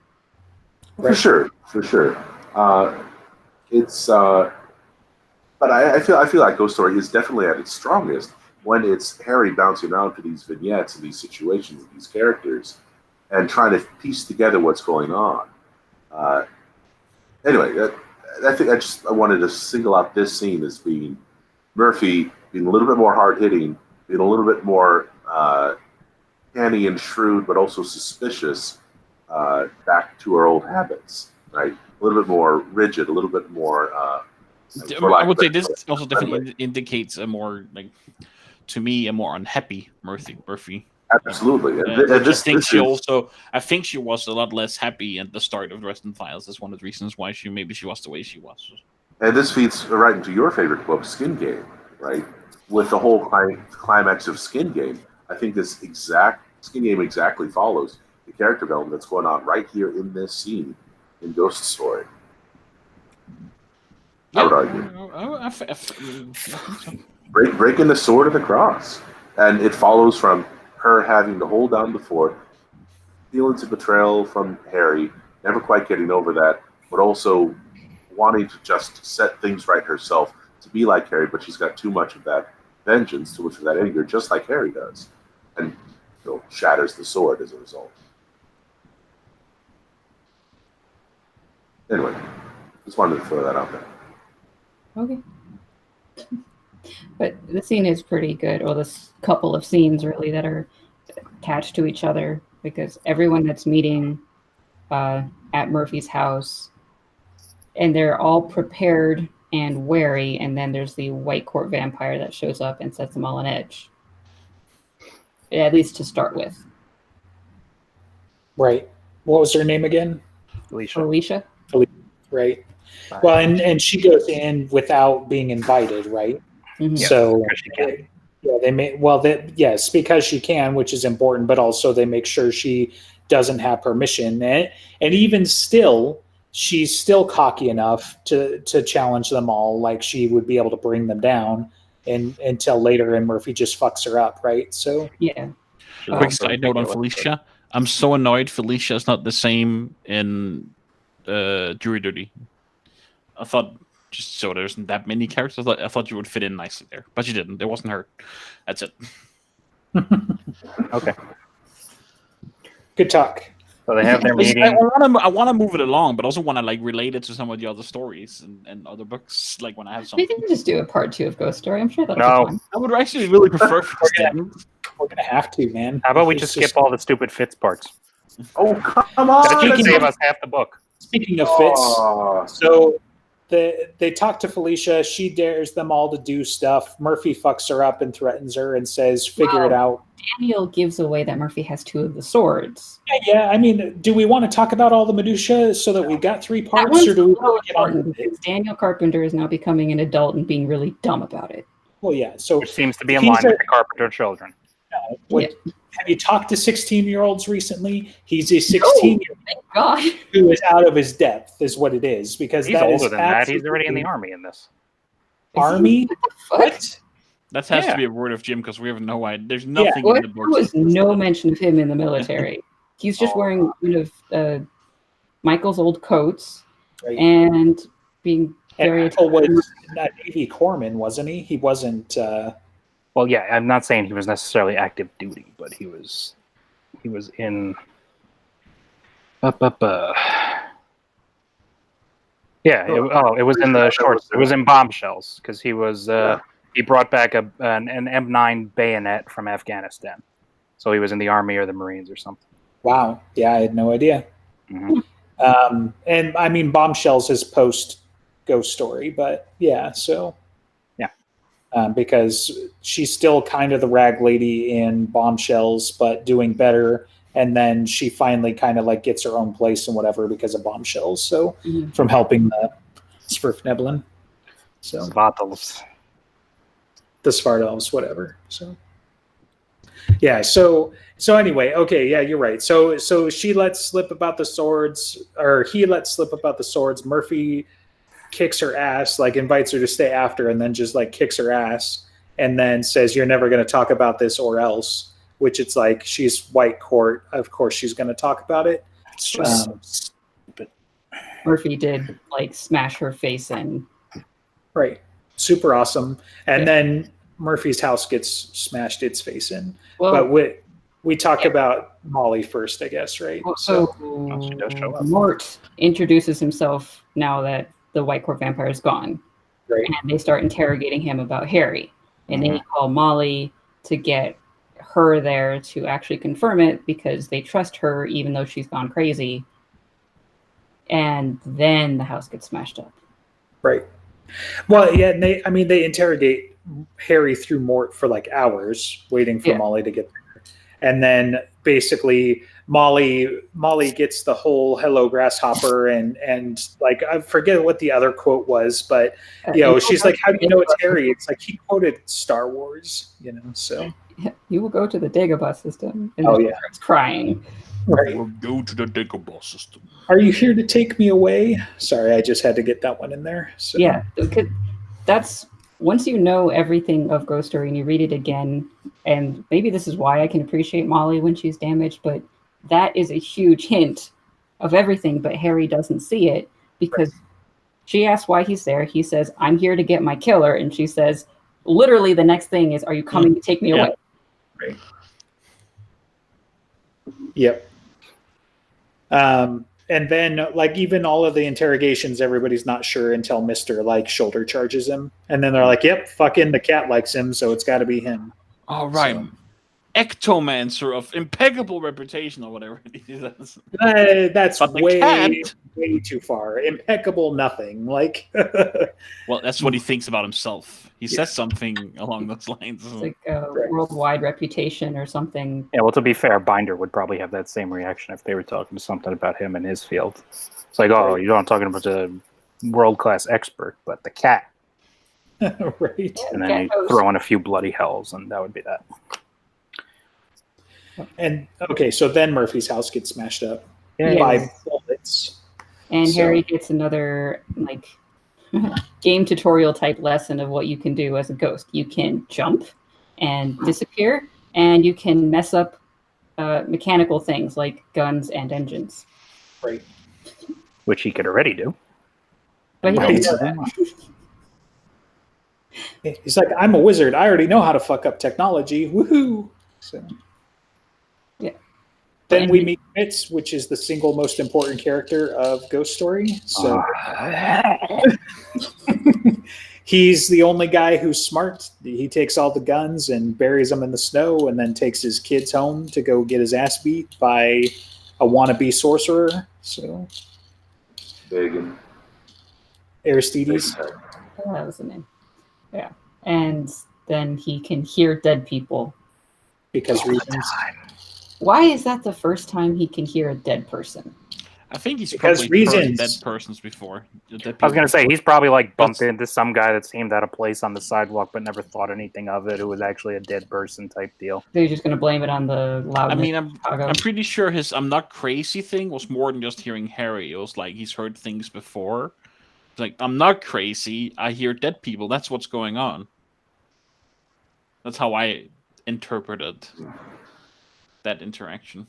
For sure. It's but I feel like Ghost Story is definitely at its strongest when it's Harry bouncing around to these vignettes and these situations and these characters and trying to piece together what's going on. Anyway, I wanted to single out this scene as being Murphy being a little bit more hard hitting, being a little bit more canny and shrewd, but also suspicious. Back to her old habits, right? A little bit more rigid, a little bit more. I would say this also definitely indicates a more to me, a more unhappy Murphy. Absolutely, I think she was a lot less happy at the start of Dresden Files. That's one of the reasons why she was the way she was. And this feeds right into your favorite book, Skin Game, right? With the whole climax of Skin Game, I think Skin Game exactly follows the character development that's going on right here in this scene in Ghost Story. I would argue. Breaking the sword of the cross. And it follows from her having to hold down the fort, feelings of betrayal from Harry, never quite getting over that, but also wanting to just set things right herself, to be like Harry, but she's got too much of that vengeance, too much of that anger, just like Harry does. And shatters the sword as a result. Anyway, just wanted to throw that out there. Okay. But the scene is pretty good, or this couple of scenes really that are attached to each other, because everyone that's meeting at Murphy's house, and they're all prepared and wary, and then there's the White Court vampire that shows up and sets them all on edge. At least to start with. Right. What was her name again? Alicia. Right. Well, and she goes in without being invited, right? Mhm. Yeah, So because she can. yeah, they may yes, because she can, which is important, but also they make sure she doesn't have permission. And even still, she's still cocky enough to challenge them all, like she would be able to bring them down, and until later, and Murphy just fucks her up, right? So Yeah. She's Quick also side note on ridiculous. Felicia. I'm so annoyed Felicia is not the same in Jury Duty. I thought, just so there isn't that many characters, I thought you would fit in nicely there. But you didn't. It wasn't her. That's it. Okay. good talk. So they have their I meeting. want to move it along, but also want to like relate it to some of the other stories and other books. Like when I have We something, can just do a part 2 of Ghost Story. I'm sure that'll No. be fun. I would actually really prefer for We're gonna have to, man. How about we It's just skip all the stupid Fitz parts? Oh, come on! That should Speaking save of- us half the book. Speaking of Fitz, Oh, so they talk to Felicia. She dares them all to do stuff. Murphy fucks her up and threatens her and says, "Figure it out." Daniel gives away that Murphy has 2 of the swords. Yeah. I mean, do we want to talk about all the minutia so that we've got 3 That parts, one's or do we so want to get on important with it? because Daniel Carpenter is now becoming an adult and being really dumb about it. Well, yeah. So Which seems to be in He's line a- with the Carpenter children. what, have you talked to 16-year-olds recently? He's a 16-year-old Thank God. who is out of his depth, is what it is. Because He's that older is than that. He's already in the absolutely- army in this. Army. Fuck. What? that has Yeah. to be a word of Jim because we have no idea. There's nothing in What? the There book. was no mention of him in the military. He's just Oh. wearing one of Michael's old coats Right. and being very And Michael was a Navy corpsman, wasn't he? He wasn't. Well, yeah, I'm not saying he was necessarily active duty, but he was in. Yeah, it was in the shorts. It was in Bombshells because he was he brought back an M9 bayonet from Afghanistan, so he was in the army or the Marines or something. Wow. Yeah, I had no idea. Mhm. And I mean, Bombshells is post Ghost Story, but yeah, so Yeah. Because she's still kind of the rag lady in Bombshells, but doing better. And then she finally kind of like gets her own place and whatever because of Bombshells. So Mhm. from helping the Svirfneblin, so Svatals. the Svartalfs, whatever. So yeah, so anyway, okay, yeah, you're right. So she lets slip about the swords, or he lets slip about the swords. Murphy kicks her ass, like invites her to stay after, and then just like kicks her ass, and then says, "You're never going to talk about this, or else." Which it's like she's White Court, of course she's going to talk about it. It's just Um, Murphy did like smash her face in. Right, super awesome. And Yeah. then Murphy's house gets smashed its face in. Well, But we talk about Molly first, I guess, right? so she does show up. Mort introduces himself now that the White Court vampire is gone, Right. and they start interrogating him about Harry, and Mm-hmm. they call Molly to get her there to actually confirm it because they trust her even though she's gone crazy. And then the house gets smashed up. Right. Well, yeah, and they interrogate Harry through Mort for like hours, waiting for Yeah. Molly to get there. And then basically Molly gets the whole "Hello, Grasshopper," and like I forget what the other quote was, but she's like, "How do you know it's Harry?" It's like he quoted Star Wars, so You will go to the Dagobah system. And Oh, then she yeah. starts crying. right. We'll go to the Dagobah system. Are you here to take me away? Sorry, I just had to get that one in there. So Yeah, because that's once you know everything of Ghost Story and you read it again, and maybe this is why I can appreciate Molly when she's damaged, but that is a huge hint of everything, but Harry doesn't see it because she asks why he's there. He says, "I'm here to get my killer," and she says, literally the next thing is, "Are you coming to take me Yeah. away?" Yep. And then like even all of the interrogations, everybody's not sure until Mr. like shoulder charges him. And then they're like, "Yep, fucking the cat likes him, so it's gotta be him." All right. So- ectomancer of impeccable reputation or whatever it is. That's But the way cat- way too far. Impeccable nothing. Like Well, that's what he thinks about himself. He says something along those lines. It's like a worldwide reputation or something. Yeah, well, to be fair, Binder would probably have that same reaction if they were talking something about him in his field. It's like, oh, you're not talking about a world-class expert, but the cat. right. And then you throw in a few bloody hells, and that would be that. And okay, so then Murphy's house gets smashed up Yeah. by bullets. And So- Harry gets another like game tutorial type lesson of what you can do as a ghost. You can jump and disappear, and you can mess up mechanical things like guns and engines. Right. Which he could already do. But he Right. didn't know that. He's like, I'm a wizard. I already know how to fuck up technology. Woohoo! So, Yeah. Then we meet Fitz, which is the single most important character of Ghost Story. So he's the only guy who's smart. He takes all the guns and buries them in the snow, and then takes his kids home to go get his ass beat by a wannabe sorcerer. So Bacon. Aristides. That was the name. Yeah. And then he can hear dead people. Because reasons. Why is that the first time he can hear a dead person? I think he's Because probably heard reasons. dead persons before. I was going to say, he's probably like bumped into some guy that seemed out of place on the sidewalk but never thought anything of it, who was actually a dead person type deal. They're just going to blame it on the loudness. I mean, of Chicago. I'm pretty sure his "I'm not crazy" thing was more than just hearing Harry. It was like he's heard things before. It's like, I'm not crazy. I hear dead people. That's what's going on. That's how I interpreted that interaction.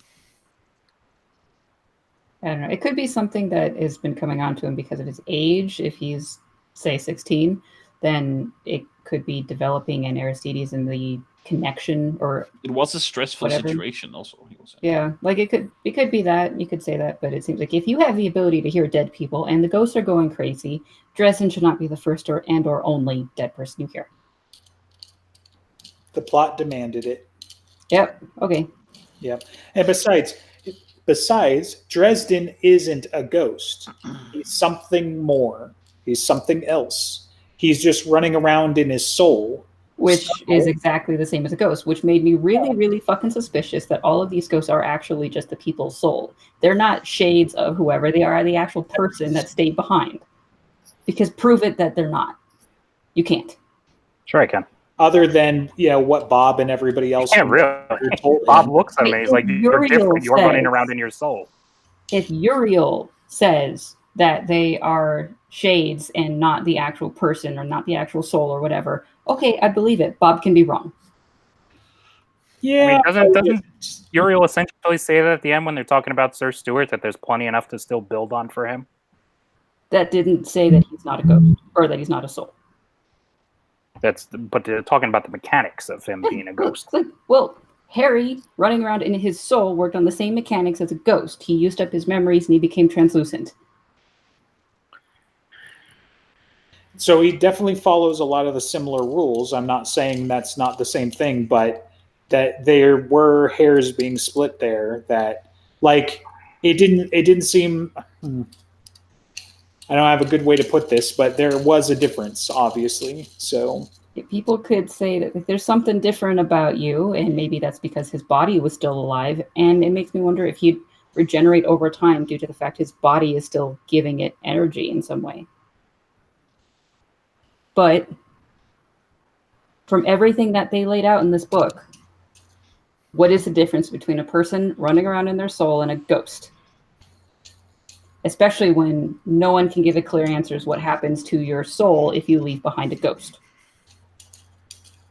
I don't know. It could be something that has been coming on to him because of his age. If he's, say, 16, then it could be developing an Aristides in the connection, or It was a stressful Whatever. situation, also. He was saying. yeah, like it could be that. You could say that, but it seems like if you have the ability to hear dead people and the ghosts are going crazy, Dresden should not be the first or only dead person you hear. The plot demanded it. Yep. Okay. Yep. And besides, Dresden isn't a ghost. He's something more. He's something else. He's just running around in his soul. Which So- is exactly the same as a ghost, which made me really, really fucking suspicious that all of these ghosts are actually just the people's soul. They're not shades of whoever they are, the actual person that stayed behind. Because prove it that they're not. You can't. Sure, I can. Other than what Bob and everybody else Yeah, really. told him. Bob looks Wait, amazing. Like, you're Uriel different. You're running says- around in your soul. If Uriel says that they are shades and not the actual person or not the actual soul or whatever, okay, I believe it. Bob can be wrong. Yeah. I mean, doesn't Uriel essentially say that at the end when they're talking about Sir Stewart, that there's plenty enough to still build on for him? That didn't say that he's not a ghost or that he's not a soul. But they're talking about the mechanics of him being a ghost. Well, Harry, running around in his soul, worked on the same mechanics as a ghost. He used up his memories and he became translucent. So he definitely follows a lot of the similar rules. I'm not saying that's not the same thing, but that there were hairs being split there that, like, it didn't seem, I don't have a good way to put this, but there was a difference, obviously. So People could say that there's something different about you, and maybe that's because his body was still alive. And it makes me wonder if he'd regenerate over time due to the fact his body is still giving it energy in some way. But from everything that they laid out in this book, what is the difference between a person running around in their soul and a ghost? Especially when no one can give a clear answer as what happens to your soul if you leave behind a ghost.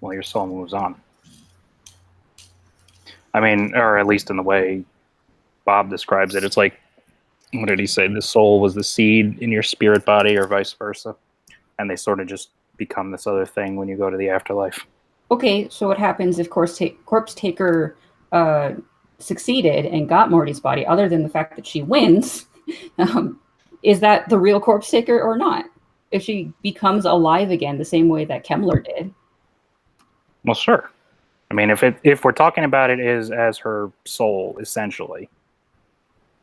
Well, your soul moves on. I mean, or at least in the way Bob describes it, it's like, what did he say? The soul was the seed in your spirit body, or vice versa, and they sort of just become this other thing when you go to the afterlife. Okay, so what happens if Corpse Taker succeeded and got Morty's body, other than the fact that she wins? Is that the real Corpse Taker or not? If she becomes alive again the same way that Kemmler did. Well, sure. I mean, if we're talking about it as her soul, essentially.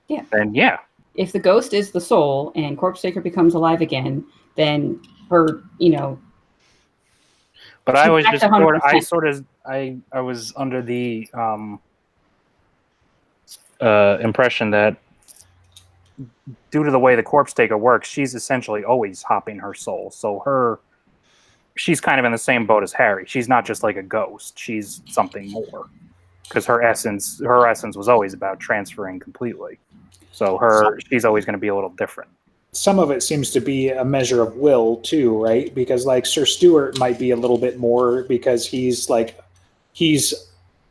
Yeah. Then yeah. If the ghost is the soul and Corpse Taker becomes alive again, then her, But I she's was back just to 100%. I was under the impression that due to the way the Corpse Taker works, she's essentially always hopping her soul. So she's kind of in the same boat as Harry. She's not just like a ghost. She's something more. Because her essence was always about transferring completely. So she's always going to be a little different. Some of it seems to be a measure of will too, right? Because like Sir Stuart might be a little bit more because he's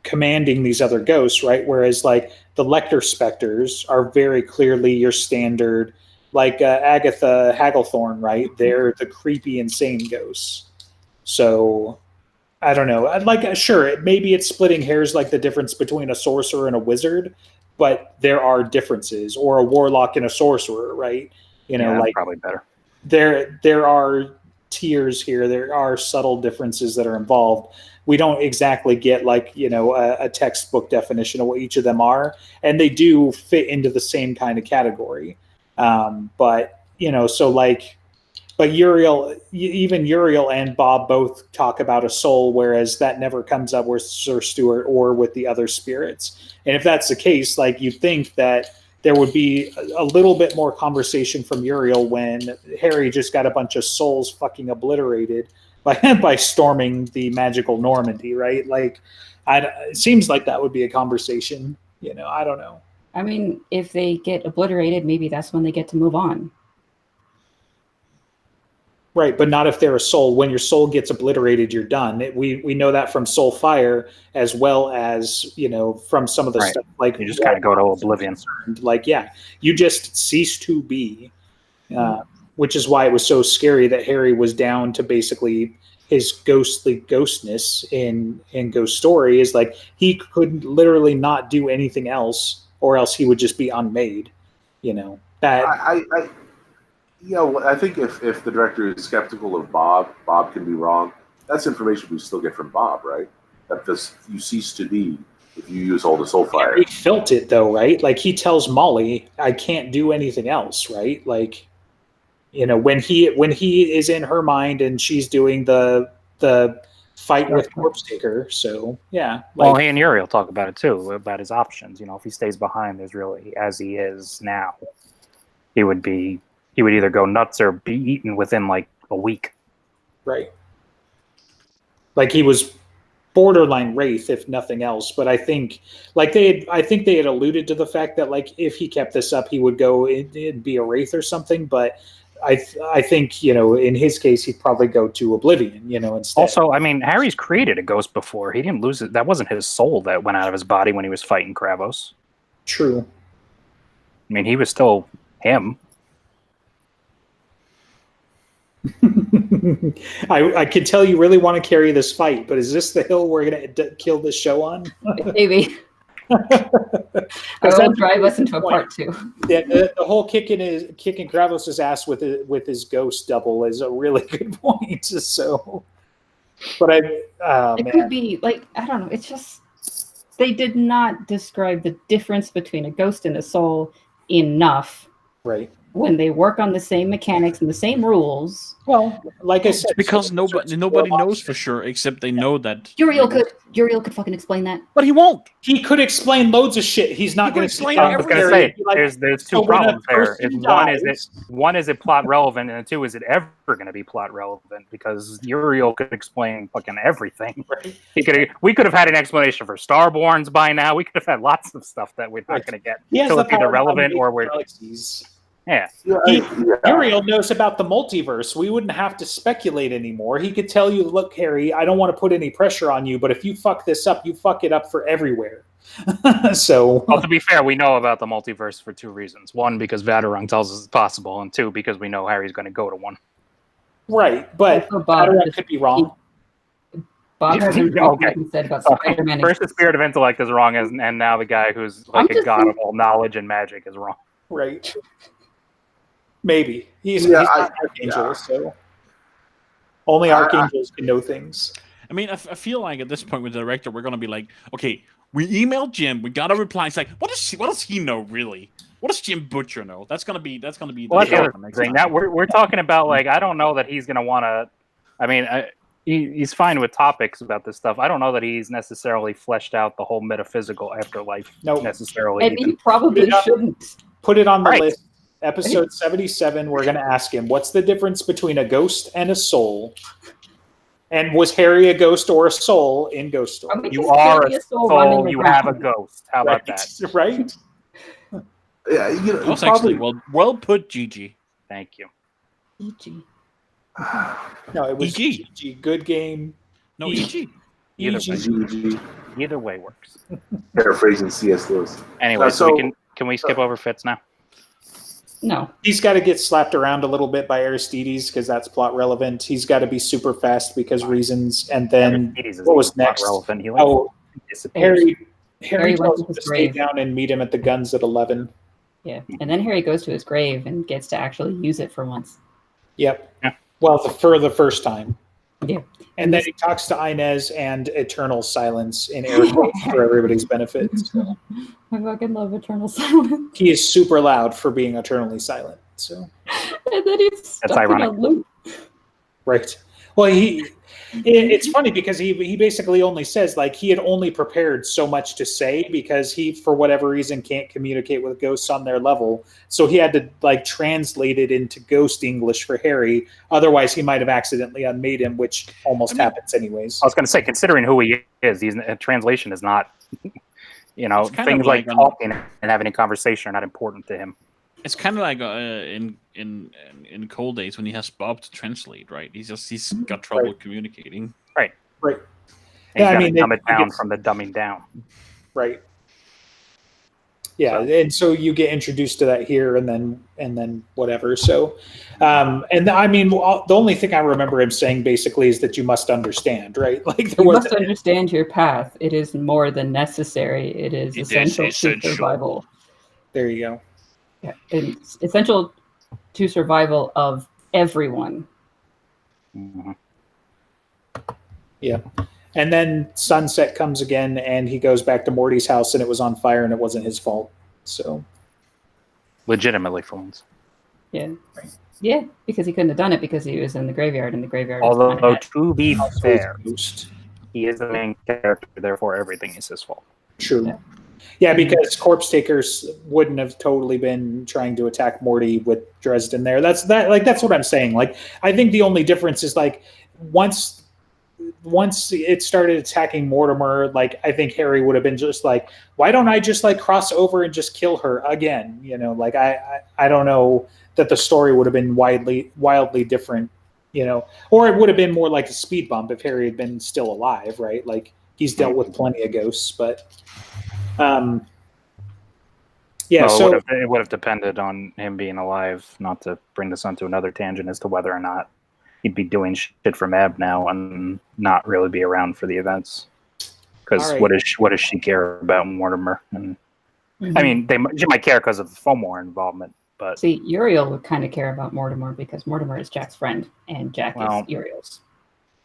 commanding these other ghosts, right? Whereas like the Lecter Spectres are very clearly your standard, like Agatha Hagglethorne, right? They're the creepy, insane ghosts. So I don't know. I'd like sure maybe it's splitting hairs like the difference between a sorcerer and a wizard, but there are differences, or a warlock and a sorcerer, right? That's probably better. There are tiers here. There are subtle differences that are involved. We don't exactly get a textbook definition of what each of them are, and they do fit into the same kind of category. But Uriel, even Uriel and Bob both talk about a soul, whereas that never comes up with Sir Stuart or with the other spirits. And if that's the case, you'd think that there would be a little bit more conversation from Uriel when Harry just got a bunch of souls fucking obliterated by storming the magical Normandy, right? It seems like that would be a conversation. I don't know. I mean, if they get obliterated, maybe that's when they get to move on. Right, but not if they're a soul. When your soul gets obliterated, you're done. We know that from Soulfire, as well as from some of the stuff you just kind of go to oblivion. You just cease to be, which is why it was so scary that Harry was down to basically his ghostly ghostness in Ghost Story. Is he could literally not do anything else, or else he would just be unmade. I think if the director is skeptical of Bob can be wrong. That's information we still get from Bob, right? That you cease to be if you use all the Soulfire. He felt it though, right? He tells Molly, "I can't do anything else," right? When he is in her mind and she's doing the fight with Corpse Taker. So yeah. Well, he and Uriel talk about it too, about his options. If he stays behind, there's really, as he is now, he would either go nuts or be eaten within a week. Right. He was borderline Wraith, if nothing else. But I think they had alluded to the fact that if he kept this up, he would go and be a Wraith or something. But I think in his case, he'd probably go to Oblivion. Instead. Also, I mean, Harry's created a ghost before. He didn't lose it. That wasn't his soul that went out of his body when he was fighting Kravos. True. I mean, he was still him. I can tell you really want to carry this fight, but is this the hill we're going to kill this show on? Maybe. That'll drive us into a part 2. Yeah, the whole kicking Kravos' ass with his ghost double is a really good point. So, but it could be I don't know. It's just they did not describe the difference between a ghost and a soul enough. Right. When they work on the same mechanics and the same rules. Well, like I said, because nobody knows for sure, except they know that Uriel could fucking explain that, but he won't. He could explain loads of shit. He's not going to explain I was going to say there's two problems there. One is it plot relevant, and two, is it ever going to be plot relevant? Because Uriel could explain fucking everything. Right. We could have had an explanation for Starborns by now. We could have had lots of stuff that we're not going to get. So it's either relevant or we're galaxies. Yeah. Uriel knows about the multiverse. We wouldn't have to speculate anymore. He could tell you, look, Harry, I don't want to put any pressure on you, but if you fuck this up, you fuck it up for everywhere. So, well, to be fair, we know about the multiverse for 2 reasons. 1, because Vadarung tells us it's possible, and 2, because we know Harry's going to go to one. Right, but Vadarung could be wrong. Bob hasn't said about Spider-Man. First, the spirit of intellect is wrong, and now the guy who's a god of all knowledge and magic is wrong. Right. Maybe he's not Archangel, so only Archangels can know things. I mean, I feel like at this point with the director, we're gonna be like, okay, we emailed Jim, we got a reply. It's like, what does he know really? What does Jim Butcher know? That's gonna be. Well, that's the show other next thing. time. Now we're talking about like I don't know that he's going to want to. I mean, he's fine with topics about this stuff. I don't know that he's necessarily fleshed out the whole metaphysical afterlife necessarily. And he probably shouldn't. Put it on the Right. list. Episode 77. We're going to ask him, what's the difference between a ghost and a soul? And was Harry a ghost or a soul in Ghost Story? I mean, You he's are clearly a soul running soul. You have a around. ghost. How about that? Right? Yeah, That was probably. actually well put, Gigi. Thank you. E.G. No, it was EG. GG. Good game. No, E- EG. Either EG. way. GG. Either way works. Paraphrasing C.S. Lewis. Anyway, So- can we skip over Fitz now? No. He's got to get slapped around a little bit by Aristides because that's plot relevant. He's got to be super fast because reasons. And then Aristides is what was even not next? relevant. He like Oh, disappears. Harry Harry went tells to him to his stay grave. down and meet him at the guns at 11. Yeah. And then Harry goes to his grave and gets to actually use it for once. Yep. Yeah. Well, for the first time. Yeah. And then he talks to Inez and Eternal Silence in air quotes for everybody's benefit. So I fucking love Eternal Silence. he is super loud for being eternally silent. So And then he's stuck ironic. in a loop. right. Well, it's funny because he basically only says like he had only prepared so much to say because he for whatever reason can't communicate with ghosts on their level, so he had to like translate it into ghost English for Harry. Otherwise, he might have accidentally unmade him, which almost happens anyways. I was going to say, considering who he is, translation is not. It's kind Things of like like talking and having a conversation are not important to him. It's kind of like in Cold Days when he has Bob to translate, right? He's got trouble communicating. Right. And Yeah, I you mean, dumb it it down gets- from the dumbing down. Right. Yeah, and so you get introduced to that here, and then whatever. So, and I mean, the only thing I remember him saying basically is that you must understand, right? Like there You was must understand your path. It is more than necessary. It is It is essential essential. to survival. there you go. Yeah. It's essential to survival of everyone. Mhm. Yeah. And then sunset comes again, and he goes back to Morty's house, and it was on fire, and it wasn't his fault. So Legitimately for once. Yeah. Yeah, because he couldn't have done it because he was in the graveyard, and the graveyard was Although, kinda dead. to be also fair, his ghost. he is the main character, therefore everything is his fault. True. Yeah. Yeah, because corpse takers wouldn't have totally been trying to attack Morty with Dresden there. That's what I'm saying. Like, I think the only difference is like once it started attacking Mortimer, like I think Harry would have been just like, why don't I just like cross over and just kill her again? You know, like I don't know that the story would have been wildly different, you know, or it would have been more like a speed bump if Harry had been still alive, right? Like he's dealt with plenty of ghosts, but yeah, Well, so it would have depended on him being alive, not to bring this onto another tangent as to whether or not he'd be doing shit for Mab now and not really be around for the events. Because All right. what does she care about Mortimer? And I mean, she might care because of the Fomor involvement, but See, Uriel would kind of care about Mortimer because Mortimer is Jack's friend, and Jack Well, is Uriel's.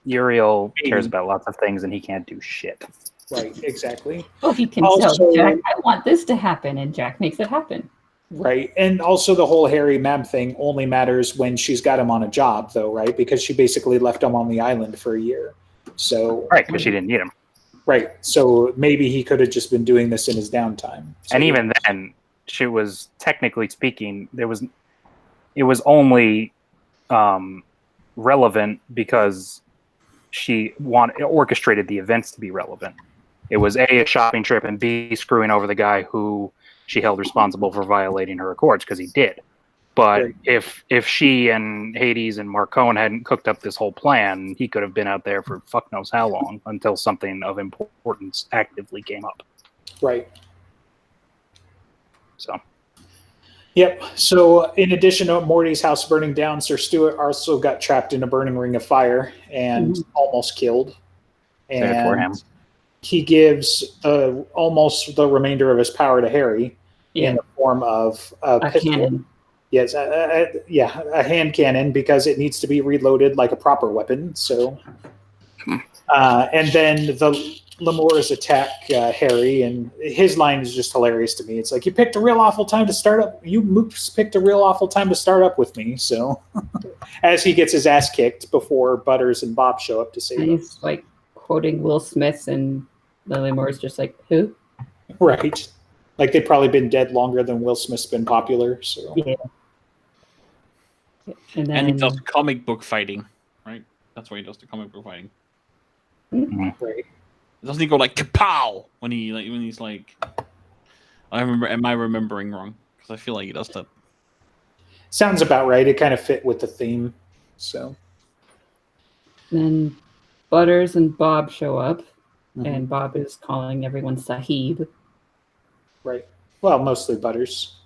Uriel cares Maybe. about lots of things and he can't do shit. right, exactly. Well, he can Also- tell Jack, I want this to happen, and Jack makes it happen. Right. And also the whole Harry Mab thing only matters when she's got him on a job though, right? Because she basically left him on the island for a year. So Right, because she didn't need him. right. So maybe he could have just been doing this in his downtime. So, And even then, she was technically speaking, it was only relevant because she orchestrated the events to be relevant. It was A, a shopping trip, and B, screwing over the guy who she held responsible for violating her accords, because he did. But Right. if she and Hades and Marcone hadn't cooked up this whole plan, he could have been out there for fuck knows how long until something of importance actively came up. right. So Yep. So in addition to Morty's house burning down, Sir Stuart also got trapped in a burning ring of fire and almost killed. Sad for him. He gives almost the remainder of his power to Harry Yeah, in the form of a a pistol. cannon. Yes, a hand cannon because it needs to be reloaded like a proper weapon. So And then the Lemurs attack Harry, and his line is just hilarious to me. It's like, you picked a real awful time to start up. You moops picked a real awful time to start up with me. So, as he gets his ass kicked before Butters and Bob show up to save And him. he's like quoting Will Smith, and the Lemurs just like, who? Right. Like they've probably been dead longer than Will Smith's been popular. So, Yeah. And then And he does comic book fighting, right? That's why he does the comic book fighting. right. Doesn't he go like kapow when he's like? I remember. Am I remembering wrong? Because I feel like he does that. Sounds about right. It kind of fit with the theme. So, then Butters and Bob show up, mhm. and Bob is calling everyone Sahib. Right. Well, mostly Butters.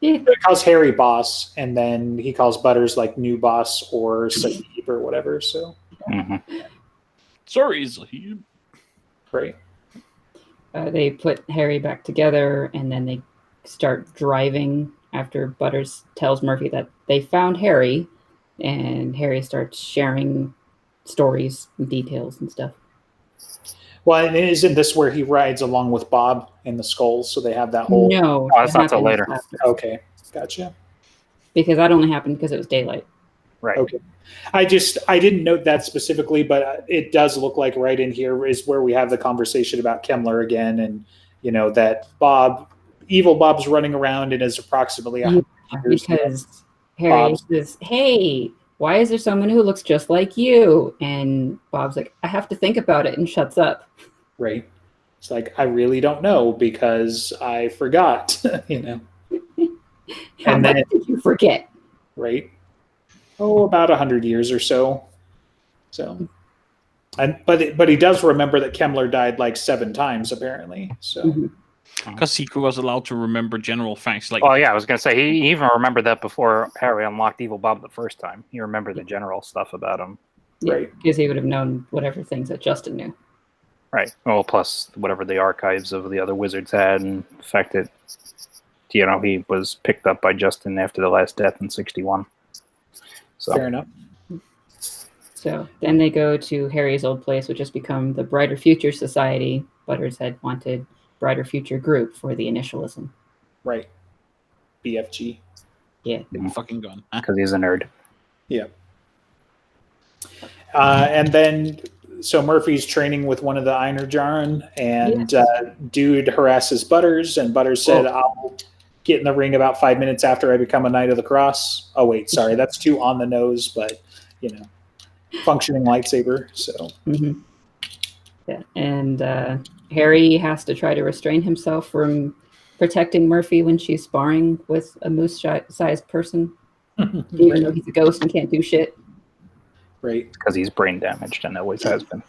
Yeah. He calls Harry boss, and then he calls Butters like new boss or Sahib or whatever. So, Mhm. Sorry, Zahid. right. They put Harry back together, and then they start driving after Butters tells Murphy that they found Harry, and Harry starts sharing stories and details and stuff. Well, and isn't this where he rides along with Bob in the skulls? So they have that whole. No, Oh, that's it not till happens later. after. Okay, gotcha. Because that only happened because it was daylight. Right. Okay. I didn't note that specifically, but it does look like right in here is where we have the conversation about Kemmler again, and that evil Bob's running around and is approximately 100 years Because Harry Bob's- says, "Hey, why is there someone who looks just like you?" And Bob's like, "I have to think about it," and shuts up. right. It's like, I really don't know because I forgot, How And much then- did you forget? right? Oh, about 100 years or so. So, but he does remember that Kemmler died like 7 times apparently. So, Mhm. Because he was allowed to remember general facts like Well, yeah, I was gonna say he even remembered that before Harry unlocked Evil Bob the first time. He remembered the general stuff about him. Yeah, Right. because he would have known whatever things that Justin knew. Right. Well, plus whatever the archives of the other wizards had, and the fact that he was picked up by Justin after the last death in '61. So fair enough. So then they go to Harry's old place, which has become the Brighter Future Society. Butters had wanted Brighter Future Group for the initialism. Right. BFG. Yeah. big fucking gun. Huh? because he's a nerd. And then, so Murphy's training with one of the Einarjarn, and dude harasses Butters, and Butters said, I'll get in the ring about 5 minutes after I become a Knight of the Cross. Oh, wait, sorry, that's too on the nose, but, functioning lightsaber, so. Mm-hmm. Yeah. And Harry has to try to restrain himself from protecting Murphy when she's sparring with a moose-sized person, even though he's a ghost and can't do shit. Right. Because he's brain damaged and always has been.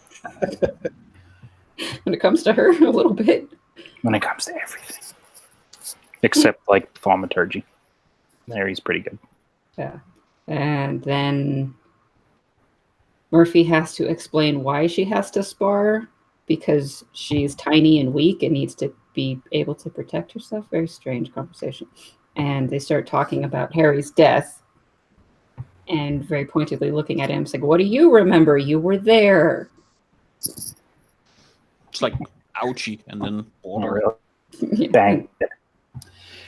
When it comes to her, a little bit. When it comes to everything, except like thaumaturgy, there he's pretty good. Yeah. And then Murphy has to explain why she has to spar, because she's tiny and weak and needs to be able to protect herself. Very strange conversation. And they start talking about Harry's death and very pointedly looking at him, saying, "What do you remember? You were there." It's like ouchie, and then Really? Dang.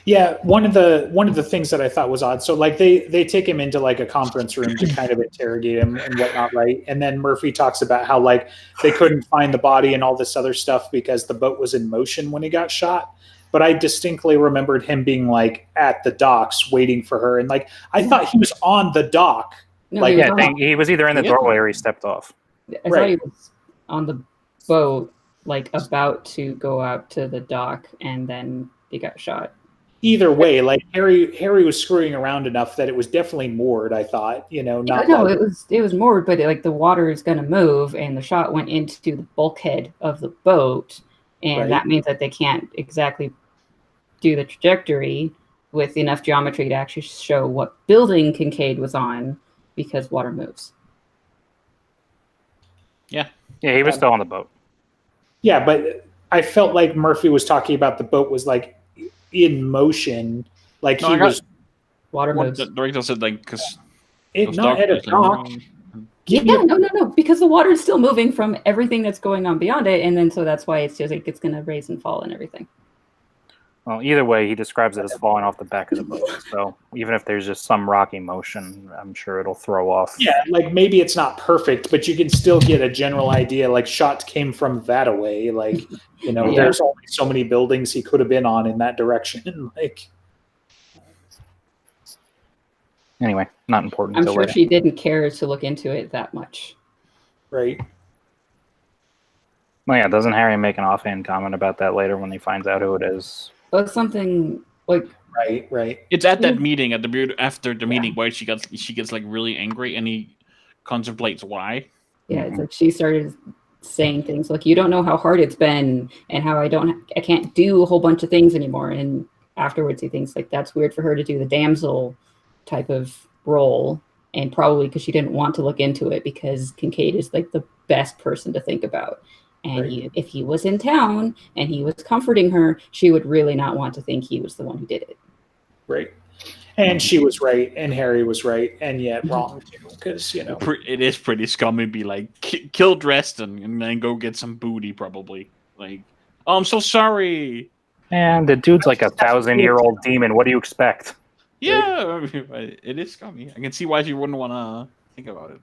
Yeah, one of the things that I thought was odd. So like they take him into like a conference room to kind of interrogate him and whatnot, right? And then Murphy talks about how like they couldn't find the body and all this other stuff because the boat was in motion when he got shot. But I distinctly remembered him being like at the docks waiting for her, and like I thought he was on the dock. No, Like, he was Yeah, on dang, he was either in the Yeah. doorway or he stepped off. I thought Right. he was on the boat, like about to go out to the dock, and then he got shot. Either way, like Harry was screwing around enough that it was definitely moored. I thought, not No, like, it was moored, but like the water is going to move, and the shot went into the bulkhead of the boat, and Right. that means that they can't exactly do the trajectory with enough geometry to actually show what building Kincaid was on, because water moves. Yeah, he was still on the boat. yeah. But I felt like Murphy was talking about the boat was like in motion, like No, he I got- was Water what moves. the director said, like, because not at a dock. Yeah, no, because the water is still moving from everything that's going on beyond it, and then so that's why it's just like it's going to raise and fall and everything. Well, either way, he describes it as falling off the back of the boat. So even if there's just some rocky motion, I'm sure it'll throw off. Yeah, like maybe it's not perfect, but you can still get a general idea. Like shot came from that away. Like, you know, Yeah. there's only so many buildings he could have been on in that direction. Like, Anyway, not important. I'm till sure later. she didn't care to look into it that much. right? Well, yeah, doesn't Harry make an offhand comment about that later when he finds out who it is? But something like Right. It's at that meeting after the meeting where she gets like really angry and he contemplates why. yeah, it's like she started saying things like, "You don't know how hard it's been, and how I can't do a whole bunch of things anymore." And afterwards, he thinks like that's weird for her to do the damsel type of role, and probably because she didn't want to look into it because Kincaid is like the best person to think about. And Right. if he was in town and he was comforting her, she would really not want to think he was the one who did it. Right. And she was right, and Harry was right, and yet wrong too, because you know. It is pretty scummy. Be like, kill Dresden and then go get some booty, probably. Like, oh, I'm so sorry. And the dude's like a 1,000-year-old demon. What do you expect? Yeah, it is scummy. I can see why you wouldn't want to think about it.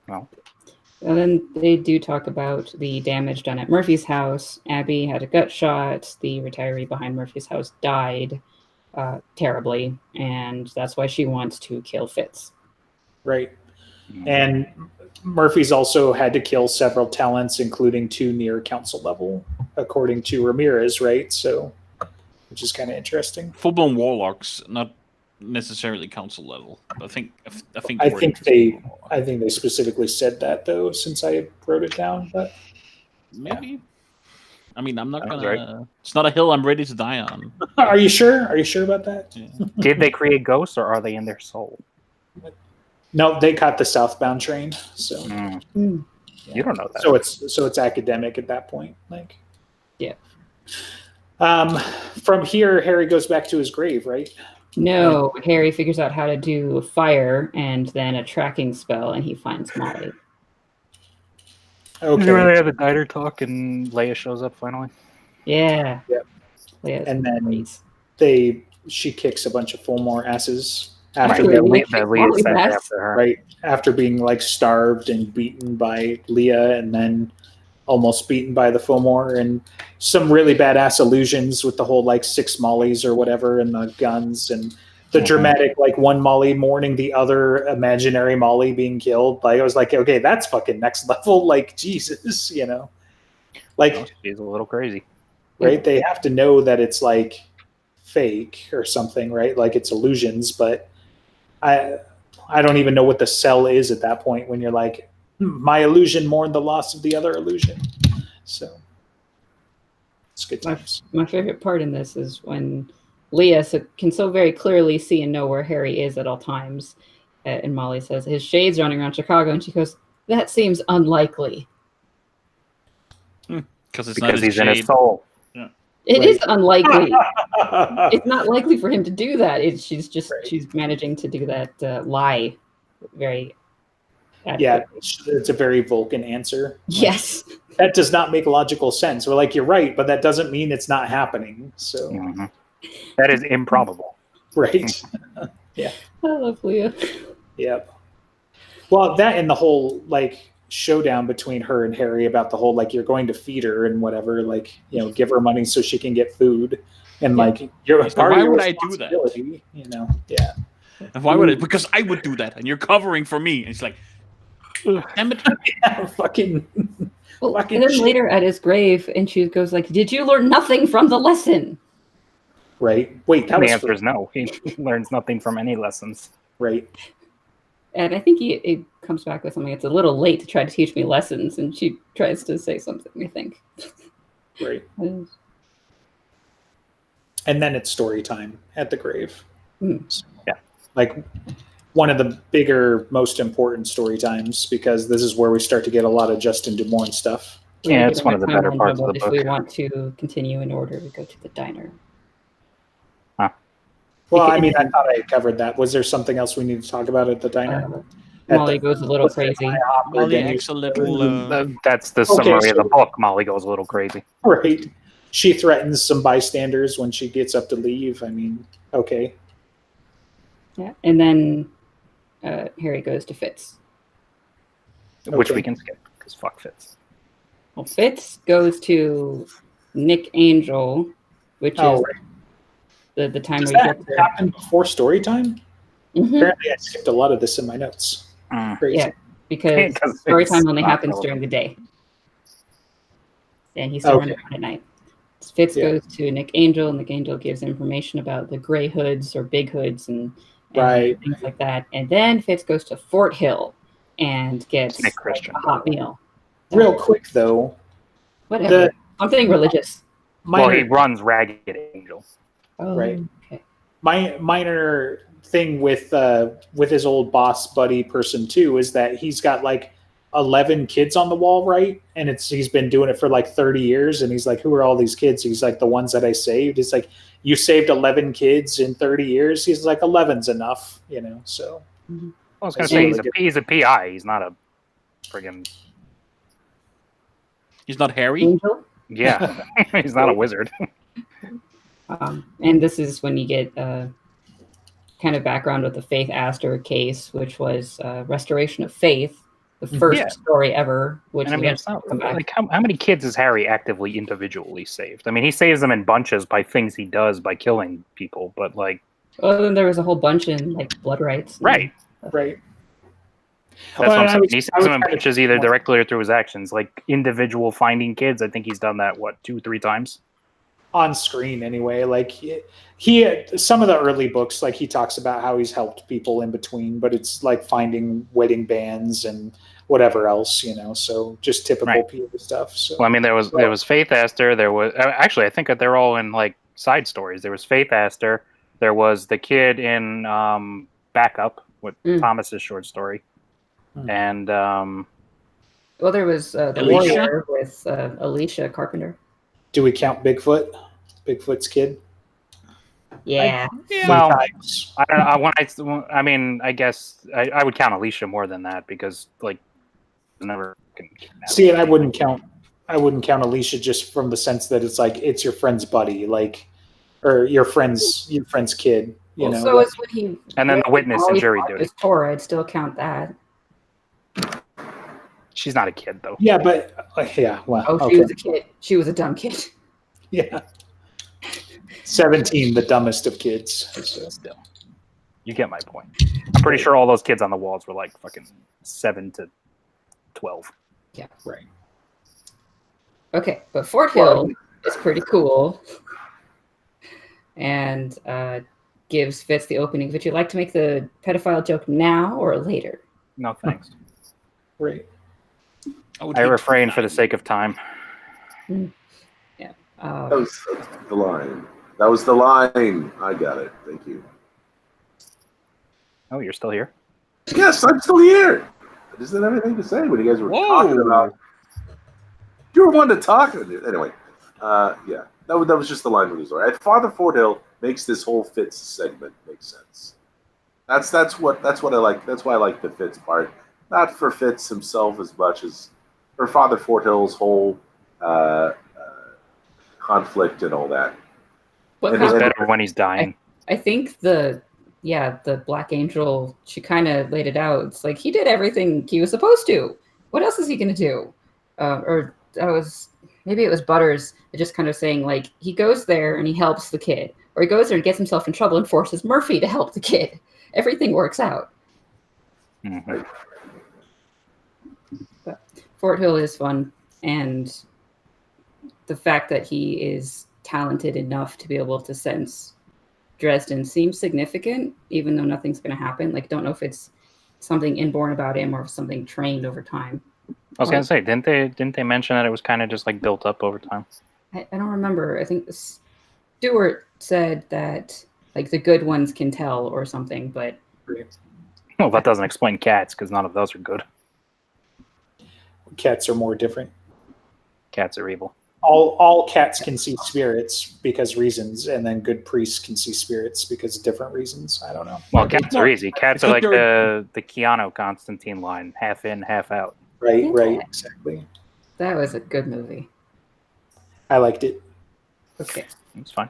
Well, And then they do talk about the damage done at Murphy's house. Abby had a gut shot. The retiree behind Murphy's house died terribly, and that's why she wants to kill Fitz. Right. And Murphy's also had to kill several talents, including 2 near council level, according to Ramirez, right? So, which is kind of interesting. Full-blown warlocks, not necessarily council level. I think I think they specifically said that though, since I wrote it down. But maybe. I mean, I'm not Sounds gonna. It's not a hill I'm ready to die on. are you sure? Are you sure about that? Yeah. did they create ghosts, or are they in their soul? No, they caught the southbound train, so Mm. You don't know that. so it's academic at that point. Like, Yeah. From here, Harry goes back to his grave, right? No, Harry figures out how to do fire and then a tracking spell, and he finds Molly. Okay. Where they have a diner talk and Leia shows up finally. Yeah. Yep. Leia's And then great. she kicks a bunch of Fulmore asses after Actually, being, That Leia Molly sent Bass. after her. right after being like starved and beaten by Leah, and then almost beaten by the Fulmore, and some really badass illusions with the whole like 6 Mollies or whatever, and the guns, and the dramatic like one Molly mourning the other imaginary Molly being killed. Like I was like, okay, that's fucking next level. Like Jesus, you know, like She's a little crazy. right? They have to know that it's like fake or something, right? Like it's illusions, but I don't even know what the cell is at that point when you're like, my illusion mourned the loss of the other illusion. So it's good times. My favorite part in this is when Leah can so very clearly see and know where Harry is at all times. And Molly says, his shade's running around Chicago. And she goes, that seems unlikely. Because Because he's in his soul. It Right. is unlikely. It's not likely for him to do that. She's managing to do that lie very Yeah, it's a very Vulcan answer. Yes. That does not make logical sense. We're like, you're right, but that doesn't mean it's not happening. So, Mhm. That is improbable. right. I love Leah. Yep. Well, that and the whole like showdown between her and Harry about the whole like you're going to feed her and whatever, like, you know, give her money so she can get food, and like you're He's like, part of why your would I do that? responsibility, you know. Yeah. And why would it? Because I would do that, and you're covering for me. And it's like, damn it. Fucking Well, Fucking and then shit. later at his grave, and she goes like, "Did you learn nothing from the lesson?" right. Wait, that And the was answer is no. He learns nothing from any lessons. right. And I think it comes back with something. It's a little late to try to teach me lessons, and she tries to say something. I think. Right. And then it's story time at the grave. Hmm. So, Yeah. Like one of the bigger, most important story times, because this is where we start to get a lot of Justin Dumoulin stuff. Yeah, it's one of the better Timeline parts of jumbled. the If we book. want to continue in order, we go to the diner. Well, I mean, I thought I covered that. Was there something else we need to talk about at the diner? Molly goes a little crazy. Molly then you- acts a little. That's the Okay, summary of the so- book. Molly goes a little crazy. Right. She threatens some bystanders when she gets up to leave. I mean, okay. Yeah. And then Harry goes to Fitz. Which Okay. we can skip because fuck Fitz. Well, Fitz goes to Nick Angel, which Oh, is right. the time Does where you that get to. happen before story time? Mhm. Apparently, I skipped a lot of this in my notes. Mm. Crazy. Yeah, because 'Cause story it's time only not happens relevant. during the day. And he's still running around at night. Fitz Yeah. goes to Nick Angel, and Nick Angel gives information about the Gray Hoods or Big Hoods and Right. things like that. And then Fitz goes to Fort Hill and gets Nick Christian. a hot meal. Real quick though, Whatever. the Something religious. Well, he minor, runs Ragged Angel. Oh, Right. okay. minor thing with his old boss buddy person too is that he's got like 11 kids on the wall, right? And he's been doing it for like 30 years, and he's like, who are all these kids? He's like, the ones that I saved. He's like, you saved 11 kids in 30 years. He's like, 11's enough, you know. So I was going That's to say really he's a PI. He's not a friggin' He's not Harry. Angel. yeah. He's not a wizard. And this is when you get kind of background with the Faith Astor case, which was Restoration of Faith, the first Yeah. story ever. Which And I mean, it's not like how many kids has Harry actively individually saved? I mean, he saves them in bunches by things he does by killing people, but like, well, then there was a whole bunch in like blood rights. and- right. right. That's what I'm I saying. was- He I saves was them in trying to- bunches either directly or through his actions. Like individual finding kids, I think he's done that, what, 2-3 times? On screen anyway. Like he some of the early books, like he talks about how he's helped people in between, but it's like finding wedding bands and whatever else, you know. So just typical Right. PA stuff. So Well, I mean, there was Faith Astor. There was actually, I think that they're all in like side stories. There was Faith Astor. There was the kid in Backup with Thomas's short story, Hmm. and Well, there was the Alicia? Warrior with Alicia Carpenter. do we count Bigfoot? Bigfoot's kid? Yeah. well, Sometimes. I don't know. I mean, I guess I would count Alicia more than that because like never. See, and I wouldn't count Alicia just from the sense that it's like it's your friend's buddy, like, or your friend's kid. You know, So it's when he And then the witness and always jury fought duty. his Torah, I'd still count that. She's not a kid though. yeah, but yeah, well, Oh, okay. she was a kid. She was a dumb kid. Yeah. 17, the dumbest of kids. So. Still, you get my point. I'm pretty sure all those kids on the walls were like fucking 7 to 12. Right. Okay, but Fort Hill is pretty cool, and gives Fitz the opening. Would you like to make the pedophile joke now or later? No thanks. Right. I refrain for the sake of time. Uh, That was the line. That was the line. I got it. Thank you. Oh, you're still here? Yes, I'm still here. I just didn't have anything to say when you guys were talking about. You were one to talk. Anyway, yeah, that was just the line from the story. Father Fort Hill makes this whole Fitz segment make sense. That's what I like. That's why I like the Fitz part. Not for Fitz himself as much as for Father Fort Hill's whole conflict and all that. what It It's kind of- better when he's dying. I think the Black Angel, she kind of laid it out. It's like he did everything he was supposed to. What else is he going to do? Maybe it was Butters just kind of saying like he goes there and he helps the kid, or he goes there and gets himself in trouble and forces Murphy to help the kid. Everything works out. Mhm. Fort Hill is fun, and the fact that he is talented enough to be able to sense Dresden seems significant, even though nothing's going to happen. Like, don't know if it's something inborn about him or something trained over time. I was gonna say, didn't they mention that it was kind of just like built up over time? I don't remember. I think Stewart said that like the good ones can tell or something, but Well, that doesn't explain cats because none of those are good. Cats are more different. Cats are evil. all cats can see spirits because reasons, and then good priests can see spirits because of different reasons. I don't know. Well, cats are easy. Cats are like Because the Keanu Constantine line, half in, half out. Right, Yeah. right, exactly. That was a good movie. I liked it. Okay. It's fine.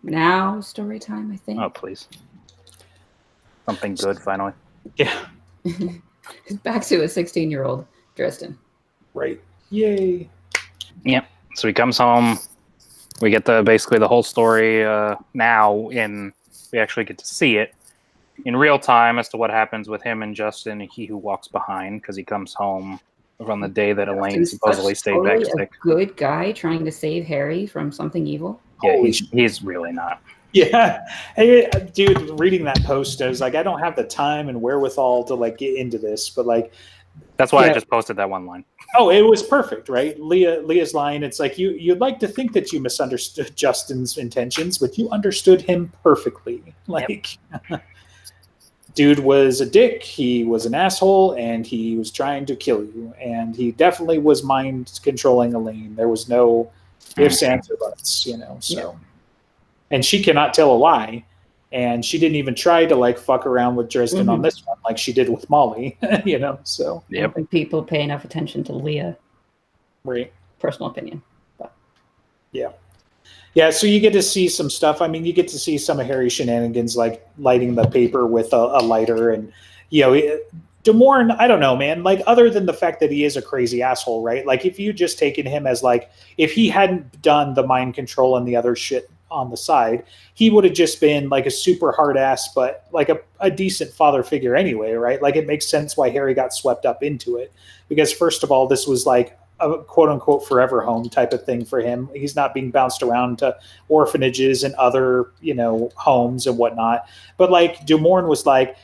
Now story time, I think. Oh, please. Something good, finally. Yeah, Back to a 16-year-old Dresden. right. Yay. So he comes home. We get basically the whole story now. We actually get to see it in real time as to what happens with him and Justin, He Who Walks Behind, because he comes home on the day that Elaine Justin's supposedly such stayed totally back sick. a good guy trying to save Harry from something evil. Yeah, Holy he's really not. Yeah. Hey, dude, reading that post, I was like, I don't have the time and wherewithal to like get into this, but like, That's why Yeah. I just posted that one line. oh, it was perfect, right? Leah's line, it's like you'd like to think that you misunderstood Justin's intentions, but you understood him perfectly. Like dude was a dick, he was an asshole, and he was trying to kill you. And he definitely was mind controlling Elaine. There was no ifs, ands, or buts, so and she cannot tell a lie. And she didn't even try to like fuck around with Dresden on this one like she did with Molly, so I don't think people pay enough attention to Leah. right. Personal opinion. Yeah, so you get to see some stuff. I mean, you get to see some of Harry's shenanigans, like lighting the paper with a lighter, and De Morn. I don't know, man. Like, other than the fact that he is a crazy asshole, right? Like, if you just taken him as like, if he hadn't done the mind control and the other shit on the side, he would have just been like a super hard ass, but like a decent father figure anyway, right? Like, it makes sense why Harry got swept up into it, because first of all, this was like a quote unquote forever home type of thing for him. He's not being bounced around to orphanages and other, homes and whatnot. But like De Morn was like,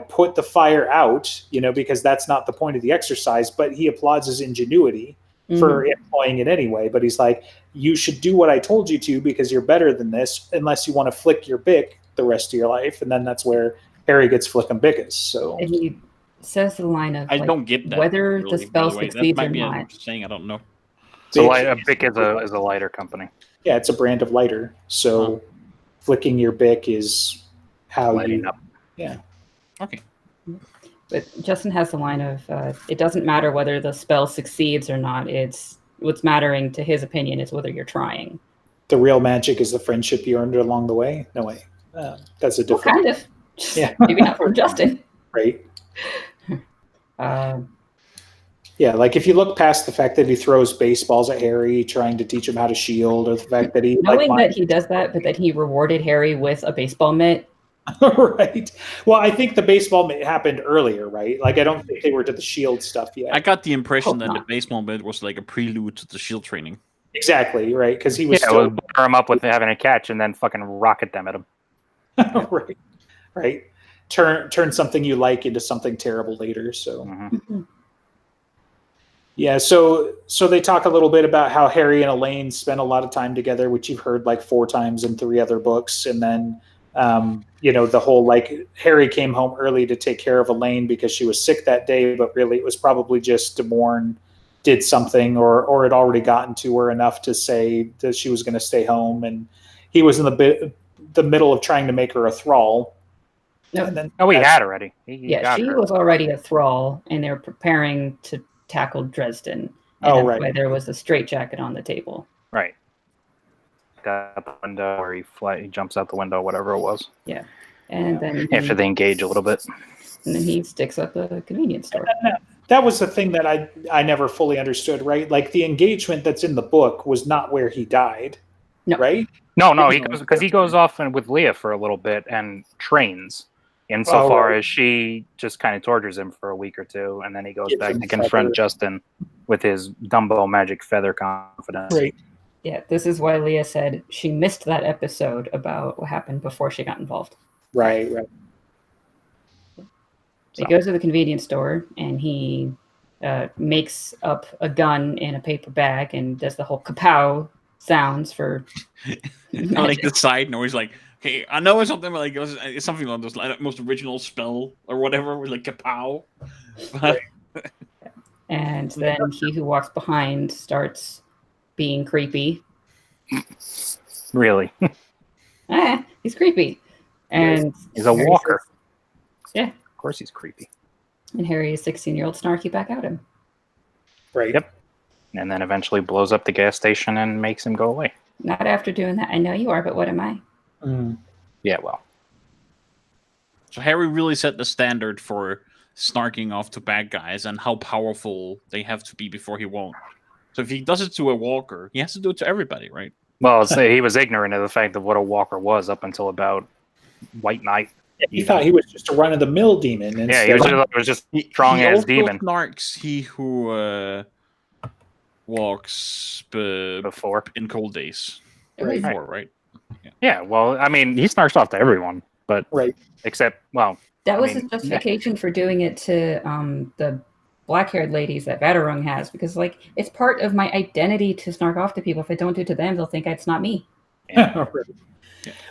put the fire out, because that's not the point of the exercise, but he applauds his ingenuity for employing it anyway. But he's like, you should do what I told you to because you're better than this, unless you want to flick your bick the rest of your life. And then that's where Harry gets flicking bickus. So And he says the line of, I like, don't get that. whether really, the spell by way. That succeeds might or be a not. saying, I don't know. So Bic- a Bic is a lighter company. yeah, it's a brand of lighter. So flicking your bick is how Lighting you up. Yeah. Okay. But Justin has the line of, it doesn't matter whether the spell succeeds or not. It's what's mattering to his opinion is whether you're trying. The real magic is the friendship you earned along the way. No way. That's a Well, different kind of. Yeah. Maybe not from Justin. right. Um, Yeah, like if you look past the fact that he throws baseballs at Harry, trying to teach him how to shield, or the fact that he knowing that he does that, but that he rewarded Harry with a baseball mitt. right. Well, I think the baseball happened earlier, right? Like I don't think they were to the shield stuff yet. I got the impression Hope that the not. baseball bit was like a prelude to the shield training. Exactly, right? Because he was Yeah, still we'll butter him up with having a catch and then fucking rocket them at him. right. Right. Turn something you like into something terrible later. So Mhm. yeah, so they talk a little bit about how Harry and Elaine spent a lot of time together, which you've heard like 4 times in 3 other books, and then the whole like Harry came home early to take care of Elaine because she was sick that day, but really it was probably just De Morn did something or had already gotten to her enough to say that she was going to stay home, and he was in the middle of trying to make her a thrall. No. And then Oh, he that's- had already. He Yeah, got she her. was already a thrall, and they're preparing to tackle Dresden. And Oh, that's right. why there was a straitjacket on the table. Right. Got the window where he jumps out the window, whatever it was. And then After they engage a little bit. and then he sticks up a convenience store. that was the thing that I never fully understood, right? Like the engagement that's in the book was not where he died, No. right? No, No. he goes off and with Leah for a little bit and trains. Insofar right. as she just kind of tortures him for a week or 2, and then he goes Gives back him to confront feather. Justin with his Dumbo magic feather confidence. Right. Yeah, this is why Leah said she missed that episode about what happened before she got involved. Right. He goes to the convenience store and he makes up a gun in a paper bag and does the whole kapow sounds for I like magic. the side note. He's like, okay, I know it's something like it's something like this, like most original spell or whatever, with like kapow. But And then he who walks behind starts being creepy. Really. He's creepy. And He's a Harry walker. says- yeah. Of course he's creepy. And Harry is 16-year-old snarky back at him. Right. Yep. And then eventually blows up the gas station and makes him go away. Not after doing that. I know you are, but what am I? Mm. Yeah, well. So Harry really set the standard for snarking off to bad guys and how powerful they have to be before he won't. So if he does it to a walker, he has to do it to everybody, right? Well, he was ignorant of the fact of what a walker was up until about White Knight. He thought he was just a run-of-the-mill demon. Yeah, he was just strong he as also demon snarks he who walks before. in cold days. Right. Before, right? Yeah, well, I mean, he snarks off to everyone, but Right. except, well, That was I mean, his justification for doing it to the black-haired ladies that Vadarung has, because like it's part of my identity to snark off to people. If I don't do it to them, they'll think it's not me. Right.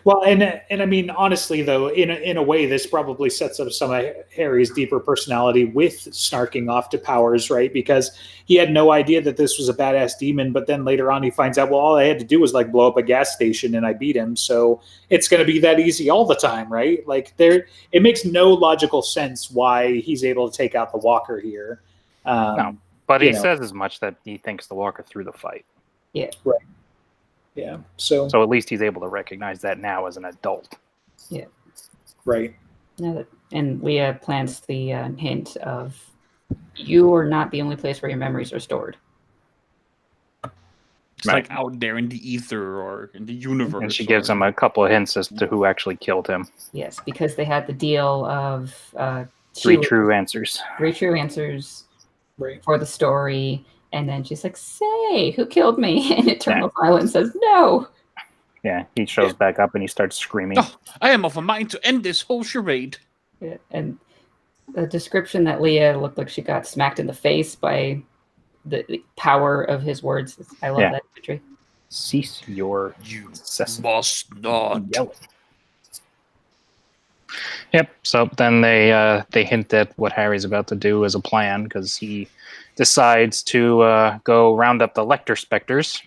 Well, and I mean, honestly, though, in a way, this probably sets up some of Harry's deeper personality with snarking off to Powers, right? Because he had no idea that this was a badass demon, but then later on he finds out, well, all I had to do was like blow up a gas station and I beat him, so it's going to be that easy all the time, right? Like it makes no logical sense why he's able to take out the Walker here. No. but he you know. says as much that he thinks the walker through the fight. Yeah. So So at least he's able to recognize that now as an adult. right. And Leah plants the hint of you are not the only place where your memories are stored. It's like out there in the ether or in the universe. And she gives him a couple of hints as to who actually killed him. Yes, because they had the deal of Three true answers. 3 true answers Right. for the story. And then she's like, say, who killed me? And Eternal Silence says, no. Yeah, he shows back up and he starts screaming. Oh, I am of a mind to end this whole charade. Yeah, and the description that Leah looked like she got smacked in the face by the power of his words. I love Yeah. that imagery. Cease your You incessant must not. yelling. Yep. So then they hint at what Harry's about to do as a plan because he decides to go round up the Lecter Spectres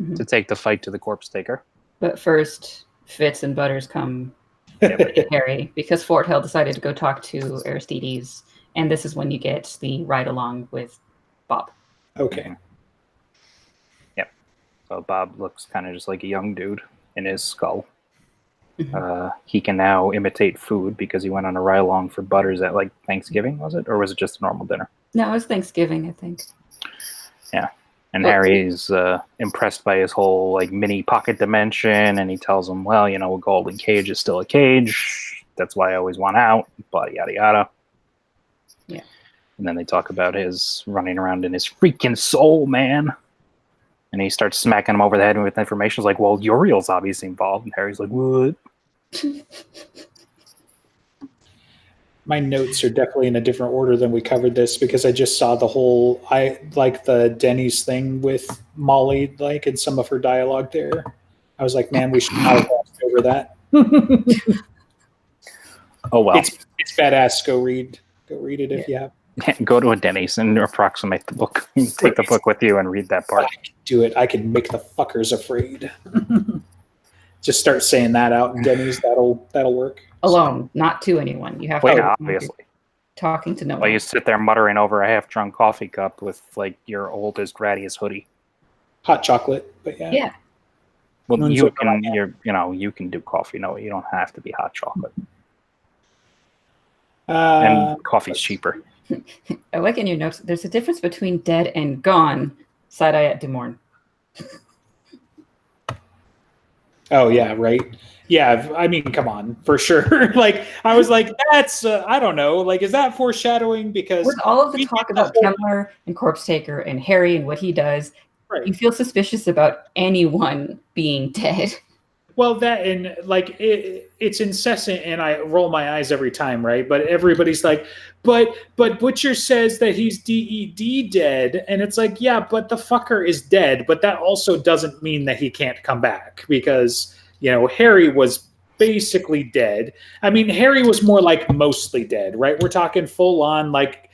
Mhm. to take the fight to the Corpse Taker. But first, Fitz and Butters come Yeah, but to Harry because Fort Hill decided to go talk to Aristides. And this is when you get the ride along with Bob. Okay. So Bob looks kind of just like a young dude in his skull. Mhm. He can now imitate food because he went on a ride along for Butters at like Thanksgiving, was it? Or was it just a normal dinner? No, it was Thanksgiving, I think. And Well- Harry's impressed by his whole like mini pocket dimension, and he tells him, "Well, you know, a golden cage is still a cage. That's why I always want out." Blah yada yada. Yeah. And then they talk about his running around in his freaking soul, man. And he starts smacking him over the head with information. He's like, "Well, Uriel's obviously involved." And Harry's like, "What?" My notes are definitely in a different order than we covered this because I just saw I like the Denny's thing with Molly, like in some of her dialogue there. I was like, man, we should not have glossed over that. Oh well. It's badass. Go read it if you have. Go to a Denny's and approximate the book. Take the book with you and read that part. I can do it. I can make the fuckers afraid. Just start saying that out in Denny's. That'll work. Alone, not to anyone. You have Well, to yeah, obviously. talking to no While one. you sit there muttering over a half-drunk coffee cup with like your oldest, rattiest hoodie. Hot chocolate, but yeah. Yeah. Well, Runs you over can, my you can do coffee. No, you don't have to be hot chocolate. Uh, And coffee's cheaper. I like in your notes, there's a difference between dead and gone. Side eye at Demorne. oh yeah, right. Yeah, I mean, come on, for sure. Like, I was like, that's I don't know. Like, is that foreshadowing? Because With all of the we talk did the about whole- Kemmler and Corpse Taker and Harry and what he does, Right. you feel suspicious about anyone being dead. Well, that and like it's incessant, and I roll my eyes every time, right? But everybody's like, but Butcher says that he's DED dead, and it's like, yeah, but the fucker is dead. But that also doesn't mean that he can't come back because Harry was basically dead. I mean, Harry was more like mostly dead, right? We're talking full on like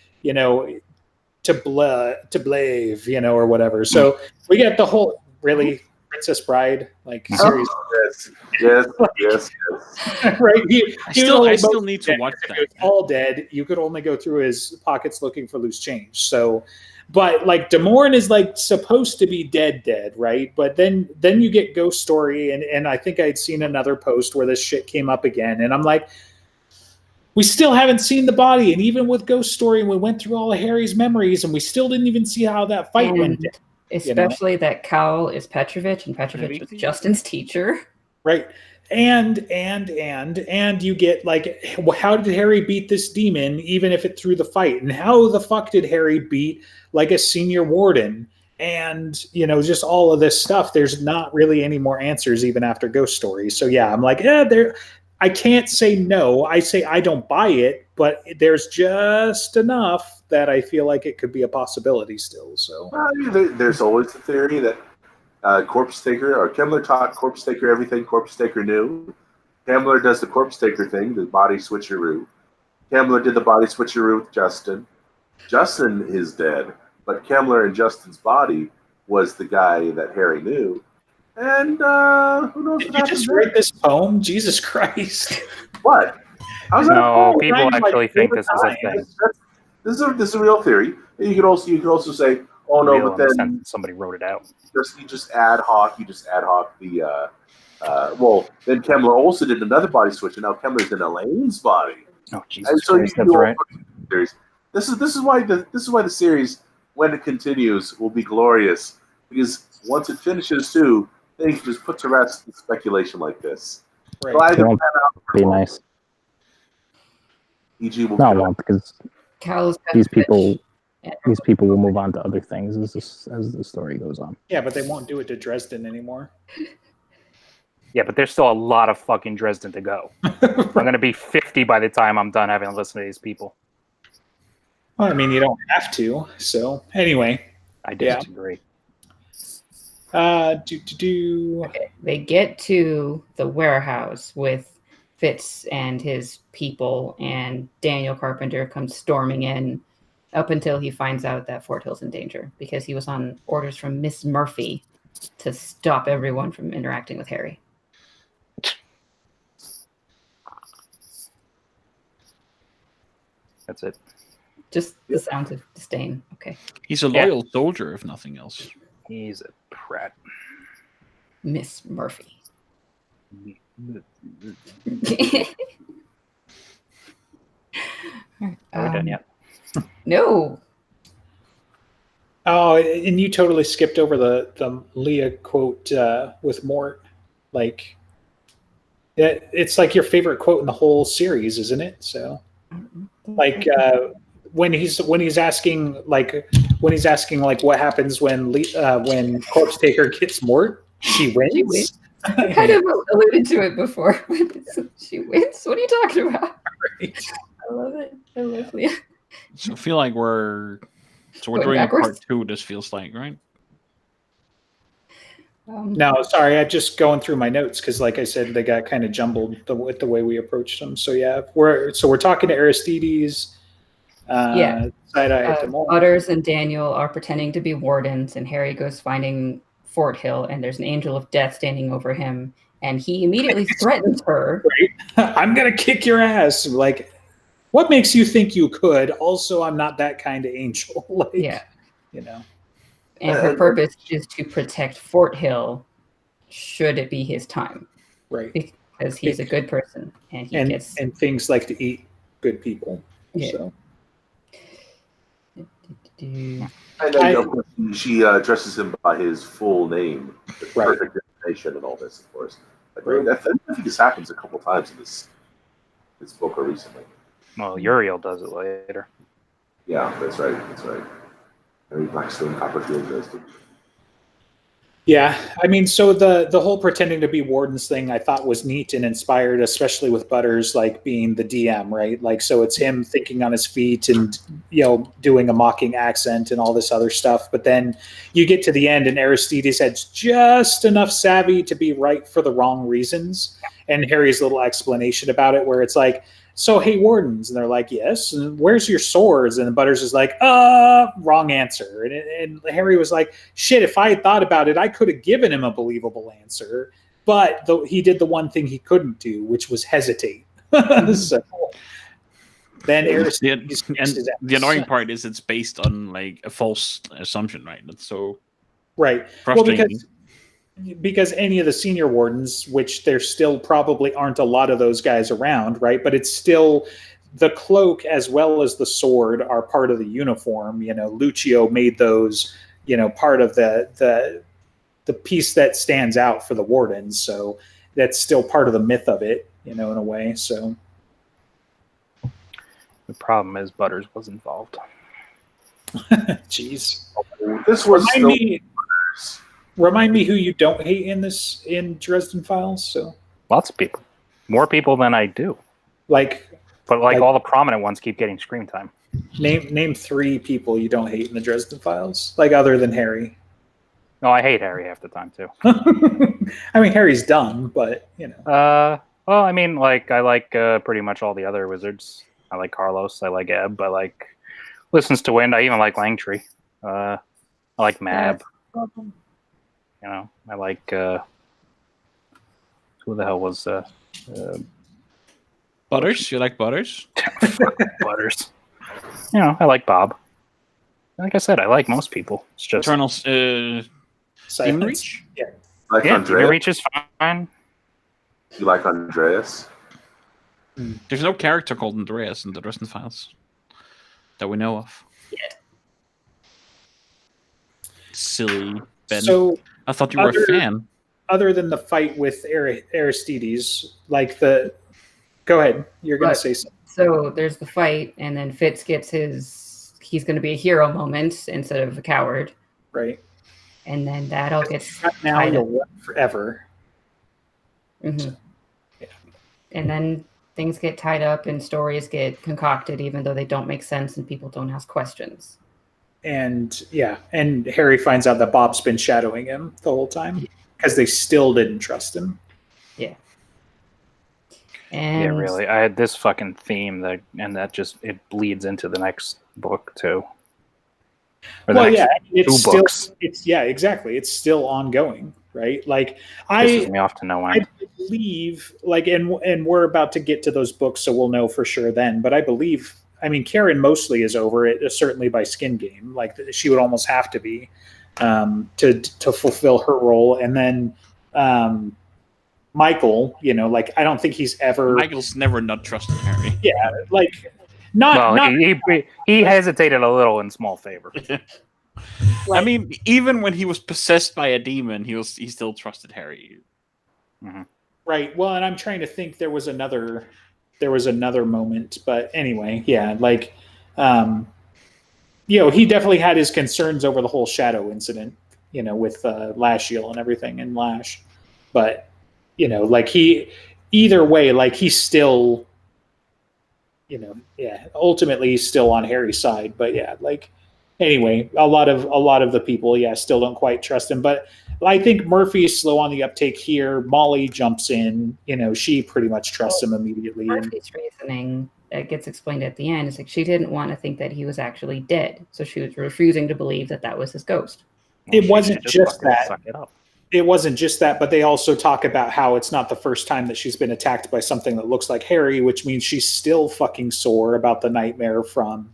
blave, or whatever. So we get the whole really Princess Bride series. Yes. Right? I still need to watch that. He was all dead. You could only go through his pockets looking for loose change. So, but Damorn is supposed to be dead, right? But then you get Ghost Story, and I think I'd seen another post where this shit came up again, and I'm like, we still haven't seen the body, and even with Ghost Story, we went through all of Harry's memories, and we still didn't even see how that fight went down. Especially that Cal is Petrovich, and Petrovich was Justin's teacher. Right. And you get how did Harry beat this demon, even if it threw the fight? And how the fuck did Harry beat a senior warden? And, just all of this stuff. There's not really any more answers even after Ghost Story. So yeah, I'm I can't say no. I say I don't buy it, but there's just enough that I feel like it could be a possibility still. So there's always the theory that Corpse Taker or Kemmler taught Corpse Taker everything Corpse Taker knew. Kemmler does the Corpse Taker thing, the body switcheroo. Kemmler did the body switcheroo with Justin. Justin is dead, but Kemmler and Justin's body was the guy that Harry knew. And who knows? Did you just write this poem? Jesus Christ! What? No, people actually think this is a thing. This is a real theory. You could also say, oh no, but then somebody wrote it out. You just ad hoc the. Then Kemmler also did another body switch, and now Kemmler's in Elaine's body. Oh Jesus Christ, that's right. This is why the series, when it continues, will be glorious, because once it finishes too, they can just put to rest speculation like this. Right. It won't be nice. E.G. will No, it won't, because Cal's these people will move on to other things as the story goes on. Yeah, but they won't do it to Dresden anymore. Yeah, but there's still a lot of fucking Dresden to go. I'm going to be 50 by the time I'm done having to listen to these people. Well, I mean, you don't have to. So anyway, I disagree. Okay. They get to the warehouse with Fitz and his people, and Daniel Carpenter comes storming in up until he finds out that Fort Hill's in danger because he was on orders from Miss Murphy to stop everyone from interacting with Harry. That's it. Just the sounds of disdain. Okay. He's a loyal soldier, if nothing else. He's a prat. Miss Murphy. Are we done yet? No. Oh, and you totally skipped over the Leah quote with Mort. It's your favorite quote in the whole series, isn't it? So, when he's asking what happens when Corpse Taker gets Mort, she wins. I kind of alluded to it before. She wins. What are you talking about? Right. I love it. I love Leah. So I feel like we're Going doing backwards? part 2. This feels like, right? No, sorry, I'm just going through my notes because, like I said, they got kind of jumbled with the way we approached them. So yeah, we're talking to Aristides. Butters and Daniel are pretending to be wardens, and Harry goes finding Fort Hill, and there's an angel of death standing over him, and he immediately threatens her. Right? I'm gonna kick your ass. What makes you think you could? Also, I'm not that kind of angel. And her purpose is to protect Fort Hill, should it be his time. Right. Because he's a good person, and and things like to eat good people. Yeah. So. And then she addresses him by his full name, the perfect information and all this, of course. I think this happens a couple times in this book or recently. Well, Uriel does it later. Yeah, that's right. Harry Blackstone Copperfield does it. Yeah, I mean, so the whole pretending to be wardens thing I thought was neat and inspired, especially with Butters being the DM, right? So it's him thinking on his feet and doing a mocking accent and all this other stuff. But then you get to the end, and Aristides had just enough savvy to be right for the wrong reasons. And Harry's little explanation about it, where it's so hey, wardens, and they're like, yes, and where's your swords? And Butters is like, wrong answer. And Harry was like, shit, if I had thought about it, I could have given him a believable answer, but he did the one thing he couldn't do, which was hesitate. So then Aristides and the annoying part is it's based on like a false assumption, right? That's so right. frustrating. Well, because any of the senior wardens, which there still probably aren't a lot of those guys around, right? But it's still the cloak as well as the sword are part of the uniform. You know, Lucio made those, you know, part of the piece that stands out for the wardens. So that's still part of the myth of it, you know, in a way. So The problem is Butters was involved. jeez. This was Remind me who you don't hate in Dresden Files. So Lots of people. More people than I do. like But all the prominent ones keep getting screen time. name 3 people you don't hate in the Dresden Files, like other than Harry. No, I hate Harry half the time too. I mean, Harry's dumb, but you know. Well, I mean, like I like pretty much all the other wizards. I like Carlos. I like Ebb. I like Listens to Wind. I even like Langtree. I like Mab. You know, I like who the hell was Butters? You like Butters? Butters? You know, I like Bob. Like I said, I like most people. It's just Eternal Silence. Demon Reach? like yeah, Andreas. Reach is fine. You like Andreas? There's no character called Andreas in the Dresden Files that we know of. Silly Ben. So I thought you were a fan. other than the fight with Aristides, like the go ahead, you're gonna But- say something. So there's the fight, and then Fitz gets he's going to be a hero moment instead of a coward. Right And then that all gets now, tied up. you'll run forever. Mhm. Yeah. And then things get tied up and stories get concocted, even though they don't make sense and people don't ask questions. And and Harry finds out that Bob's been shadowing him the whole time because they still didn't trust him. And Yeah, really. I had this fucking theme that just it bleeds into the next book too. Or the Well, next yeah, it's two still books. exactly. It's still ongoing, right? Like Pisses me off to no end. I believe, like, and we're about to get to those books, so we'll know for sure then. But I believe, I mean, Karen mostly is over it, certainly by Skin Game. Like, she would almost have to be to fulfill her role. And then Michael, you know, like, I don't think he's ever Michael's never not trusted Harry. like not He hesitated a little in small favor. I mean, even when he was possessed by a demon, he still trusted Harry. right. Well, and I'm trying to think there was another moment, but anyway, yeah, like you know, he definitely had his concerns over the whole Shadow incident, you know, with Lashiel and everything and Lash. But you know, like either way, like he's still, you know, ultimately he's still on Harry's side. But yeah, like anyway, a lot of the people, still don't quite trust him. But I think Murphy's slow on the uptake here. Molly jumps in, you know, she pretty much trusts him immediately. And Murphy's reasoning that gets explained at the end is like she didn't want to think that he was actually dead, so she was refusing to believe that that was his ghost. It wasn't just fucking that. Suck it up. It wasn't just that, but they also talk about how it's not the first time that she's been attacked by something that looks like Harry, which means she's still fucking sore about the nightmare from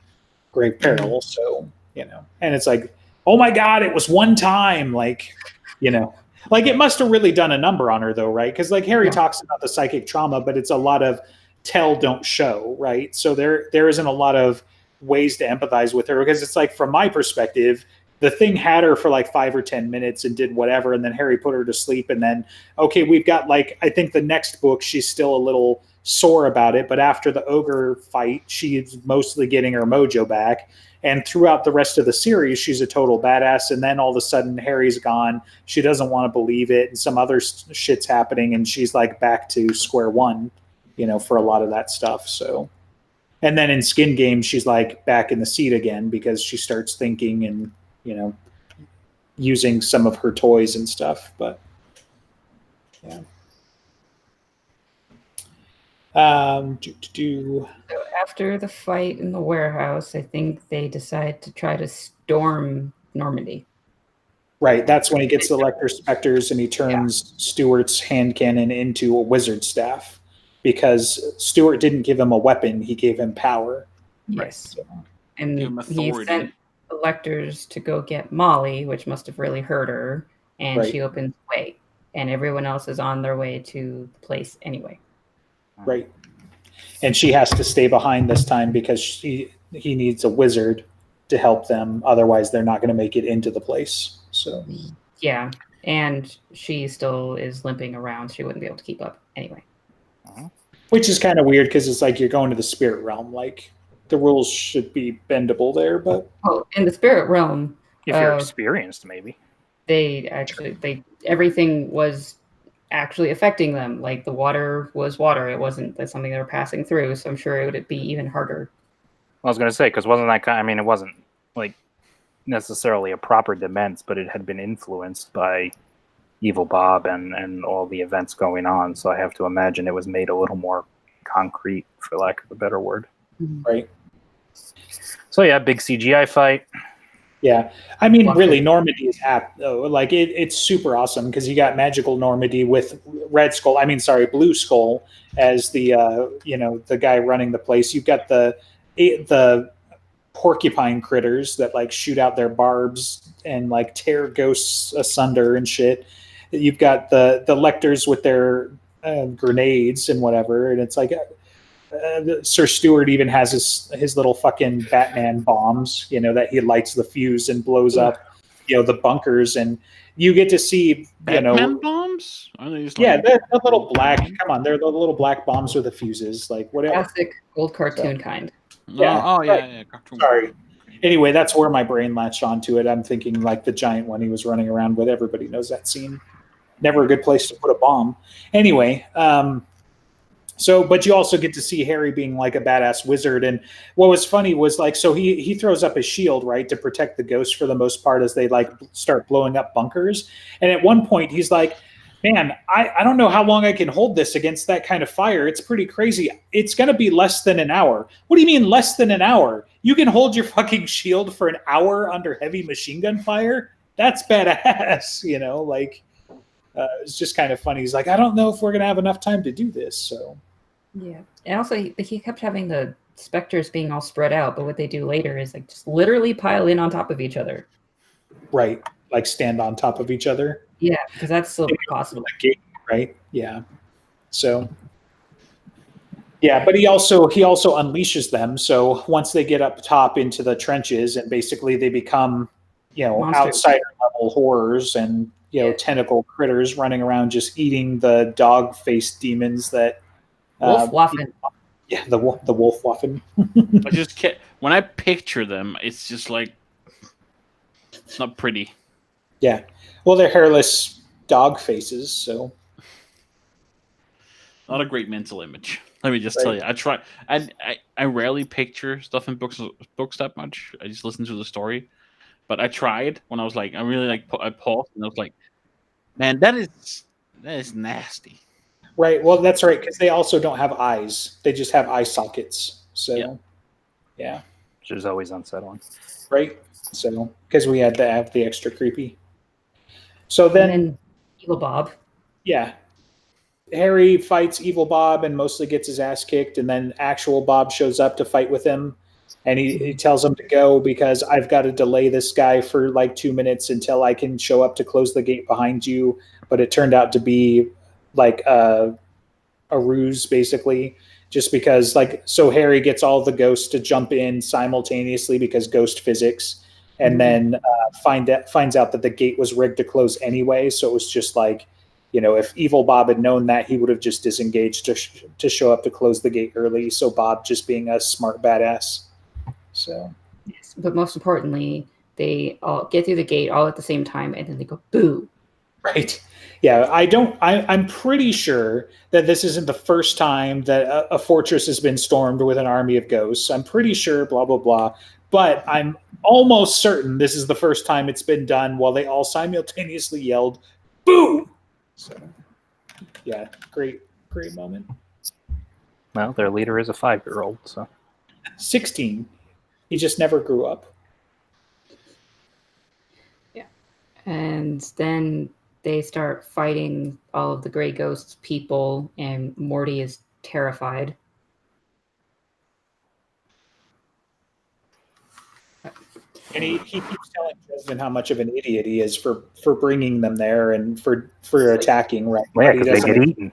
Grave Peril. So, you know, and it's like, oh my God, it was one time. Like, you know, like it must have really done a number on her though, right? Because like Harry talks about the psychic trauma, but it's a lot of tell, don't show, right? So there isn't a lot of ways to empathize with her because it's like, from my perspective, the thing had her for like 5 or 10 minutes and did whatever. And then Harry put her to sleep. And then, okay, we've got like, I think the next book, she's still a little sore about it. But after the ogre fight, she's mostly getting her mojo back. And throughout the rest of the series, she's a total badass. And then all of a sudden, Harry's gone. She doesn't want to believe it. And some other shit's happening. And she's like back to square one, you know, for a lot of that stuff. So, and then in Skin Game, she's like back in the seat again because she starts thinking and, you know, using some of her toys and stuff. But yeah. So after the fight in the warehouse, I think they decide to try to storm Normandy. Right, that's when he gets the Lecter Spectres and he turns Stuart's hand cannon into a wizard staff because Stuart didn't give him a weapon, he gave him power. Yes. Give And him he authority. sent the Lecters to go get Molly, which must have really hurt her, and Right. she opens the way. And everyone else is on their way to the place anyway. Right. And she has to stay behind this time because he needs a wizard to help them. Otherwise, they're not going to make it into the place. So Yeah. And she still is limping around. She wouldn't be able to keep up anyway. which is kind of weird because it's like you're going to the spirit realm. Like the rules should be bendable there, but Well, in the spirit realm, If you're experienced, maybe. everything was actually affecting them. Like the water was water. It wasn't that something they were passing through. So I'm sure it would be even harder. I was going to say, because wasn't that kind? I mean, it wasn't like necessarily a proper demence, but it had been influenced by Evil Bob and all the events going on. So I have to imagine it was made a little more concrete, for lack of a better word. right. So yeah, big CGI fight. Yeah, I mean, Love really, it. Normandy is apt though. Like it's super awesome because you got magical Normandy with Blue Skull as the the guy running the place. You've got the porcupine critters that like shoot out their barbs and like tear ghosts asunder and shit. You've got the Lecters with their grenades and whatever, and it's like. Sir Stuart even has his little fucking Batman bombs, that he lights the fuse and blows up, the bunkers, and you get to see, Batman bombs? Are they just yeah, like- they're the little black. Come on, they're the little black bombs with the fuses, like whatever. Classic old cartoon kind. Yeah, Oh, yeah, right. yeah. Cartoon. Sorry. Anyway, that's where my brain latched onto it. I'm thinking like the giant one he was running around with. Everybody knows that scene. Never a good place to put a bomb. Anyway, but you also get to see Harry being like a badass wizard. And what was funny was like, so he throws up his shield, right, to protect the ghosts for the most part as they like start blowing up bunkers. And at one point he's like, man, I don't know how long I can hold this against that kind of fire. It's pretty crazy. It's going to be less than an hour. What do you mean less than an hour? You can hold your fucking shield for an hour under heavy machine gun fire? That's badass, it's just kind of funny. He's like, I don't know if we're going to have enough time to do this. So, Yeah. And also, he kept having the specters being all spread out, but what they do later is like just literally pile in on top of each other. right. Like stand on top of each other. Yeah, because that's still possible. Right. Yeah. So, yeah, but he also unleashes them. So once they get up top into the trenches and basically they become, Monsters. outsider level horrors and, tentacle critters running around just eating the dog faced demons that, Wolfwaffen. yeah, the Wolfwaffen. I just can't. When I picture them, it's just like it's not pretty. Yeah. Well, they're hairless dog faces. So, Not a great mental image. Let me just tell you. I try. I rarely picture stuff in books that much. I just listen to the story. But I tried when I was like, I paused and I was like, man, that is nasty. right. Well, that's right. Because they also don't have eyes. They just have eye sockets. So, yeah. Which is always unsettling. Right. So, because we had to have the extra creepy. So then, And then Evil Bob. yeah, Harry fights Evil Bob and mostly gets his ass kicked. And then actual Bob shows up to fight with him. And he tells him to go because I've got to delay this guy for like 2 minutes until I can show up to close the gate behind you. But it turned out to be like a ruse, basically, just because so Harry gets all the ghosts to jump in simultaneously because ghost physics, and then finds out that the gate was rigged to close anyway. So it was just like, if Evil Bob had known that, he would have just disengaged to show up to close the gate early. So Bob just being a smart badass. So, Yes. But most importantly, they all get through the gate all at the same time, and then they go boo. right. Yeah, I'm pretty sure that this isn't the first time that a fortress has been stormed with an army of ghosts. I'm pretty sure, blah, blah, blah. But I'm almost certain this is the first time it's been done while they all simultaneously yelled, boo! So, yeah, great moment. Well, their leader is a 5-year-old, so 16. He just never grew up. And then they start fighting all of the Grey Ghosts people, and Morty is terrified. And he keeps telling Dresden how much of an idiot he is for bringing them there and for attacking. Right? yeah, He because they doesn't get eaten.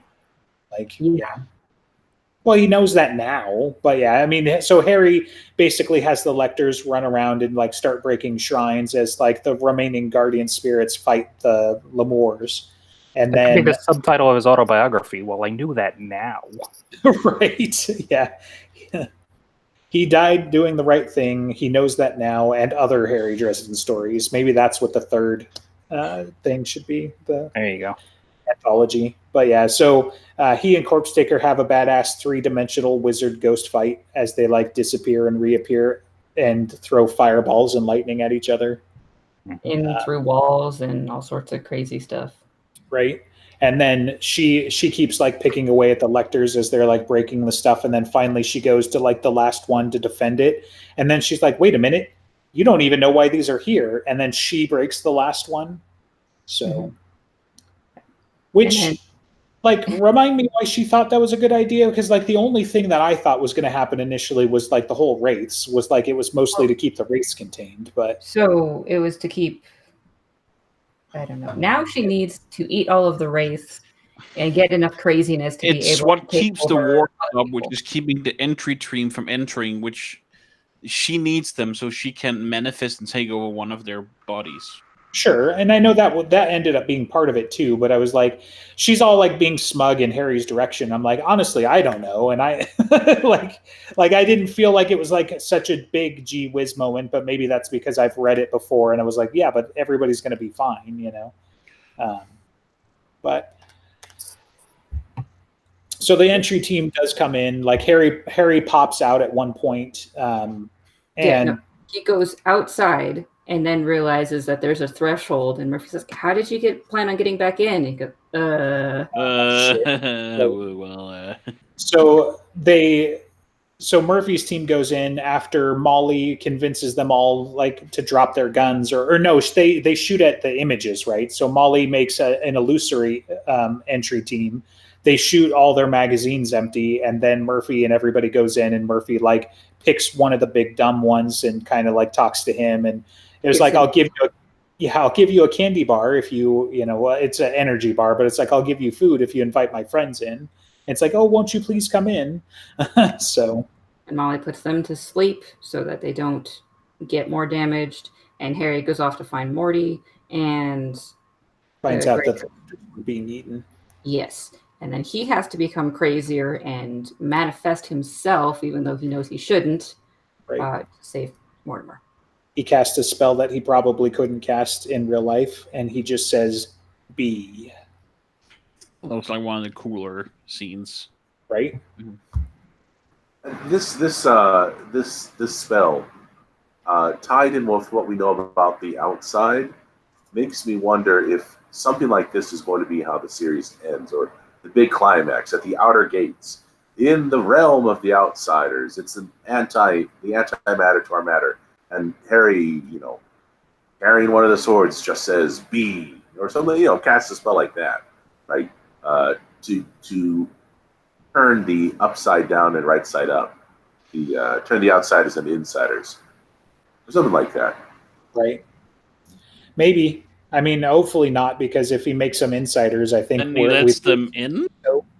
like. Yeah. Well, he knows that now, but yeah, I mean, so Harry basically has the Lectors run around and like start breaking shrines as like the remaining guardian spirits fight the Lemurs, and That could be then the subtitle of his autobiography. Well, I knew that now. right, yeah. He died doing the right thing. He knows that now, and other Harry Dresden stories. Maybe that's what the third thing should be. The There you go. anthology. But yeah, so he and Corpse Taker have a badass 3-dimensional wizard ghost fight as they like disappear and reappear and throw fireballs and lightning at each other. In through walls and all sorts of crazy stuff. Right. And then she keeps like picking away at the Lectors as they're like breaking the stuff. And then finally she goes to like the last one to defend it. And then she's like, wait a minute, you don't even know why these are here. And then she breaks the last one. So, which And then- like remind me why she thought that was a good idea, because like the only thing that I thought was going to happen initially was like the whole wraiths was like it was mostly to keep the wraiths contained, but So it was to keep, I don't know. Now she needs to eat all of the wraiths and get enough craziness to be It's able what to take keeps the over war other club, people. which is keeping the entry team from entering, which she needs them so she can manifest and take over one of their bodies. sure. And I know that ended up being part of it too, but I was like, she's all like being smug in Harry's direction. I'm like, honestly, I don't know. And I like I didn't feel like it was like such a big gee whiz moment, but maybe that's because I've read it before and I was like, yeah, but everybody's going to be fine, you know? But so the entry team does come in, like Harry pops out at one point. And He goes outside and then realizes that there's a threshold, and Murphy says, "How did you plan on getting back in?" And he goes, So Murphy's team goes in after Molly convinces them all like to drop their guns, or no, they shoot at the images, right? So Molly makes an illusory entry team. They shoot all their magazines empty, and then Murphy and everybody goes in, and Murphy like picks one of the big dumb ones and kind of like talks to him, and it was like, I'll give you a candy bar if you know, it's an energy bar, but it's like, I'll give you food if you invite my friends in. And it's like, oh, won't you please come in? So, and Molly puts them to sleep so that they don't get more damaged. And Harry goes off to find Morty and finds out that they're being eaten. Yes. And then he has to become crazier and manifest himself, even though he knows he shouldn't, to save Mortimer. He casts a spell that he probably couldn't cast in real life, and he just says, "Be." Looks like one of the cooler scenes, right? This spell, tied in with what we know about the outside, makes me wonder if something like this is going to be how the series ends, or the big climax at the outer gates. In the realm of the outsiders, it's the antimatter to our matter. And Harry, carrying one of the swords just says "be" or something, casts a spell like that, right? To turn the upside down and right side up, turn the outsiders into insiders, or something like that. Right. Maybe. I mean, hopefully not, because if he makes them insiders, I think then he lets them in.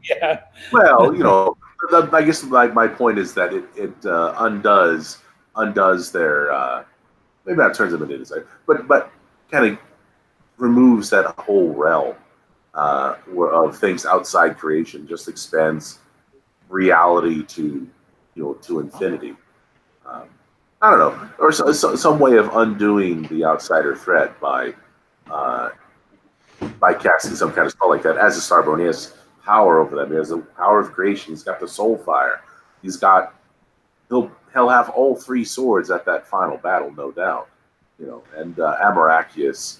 Yeah. Well, I guess my point is that it undoes their maybe not turns them into insider, but kind of removes that whole realm of things outside creation, just expands reality to infinity. I don't know, or some way of undoing the outsider threat by casting some kind of spell like that. As a Starborn, he has power over them. He has the power of creation. He's got the soul fire. He'll have all three swords at that final battle, no doubt. And Amarachius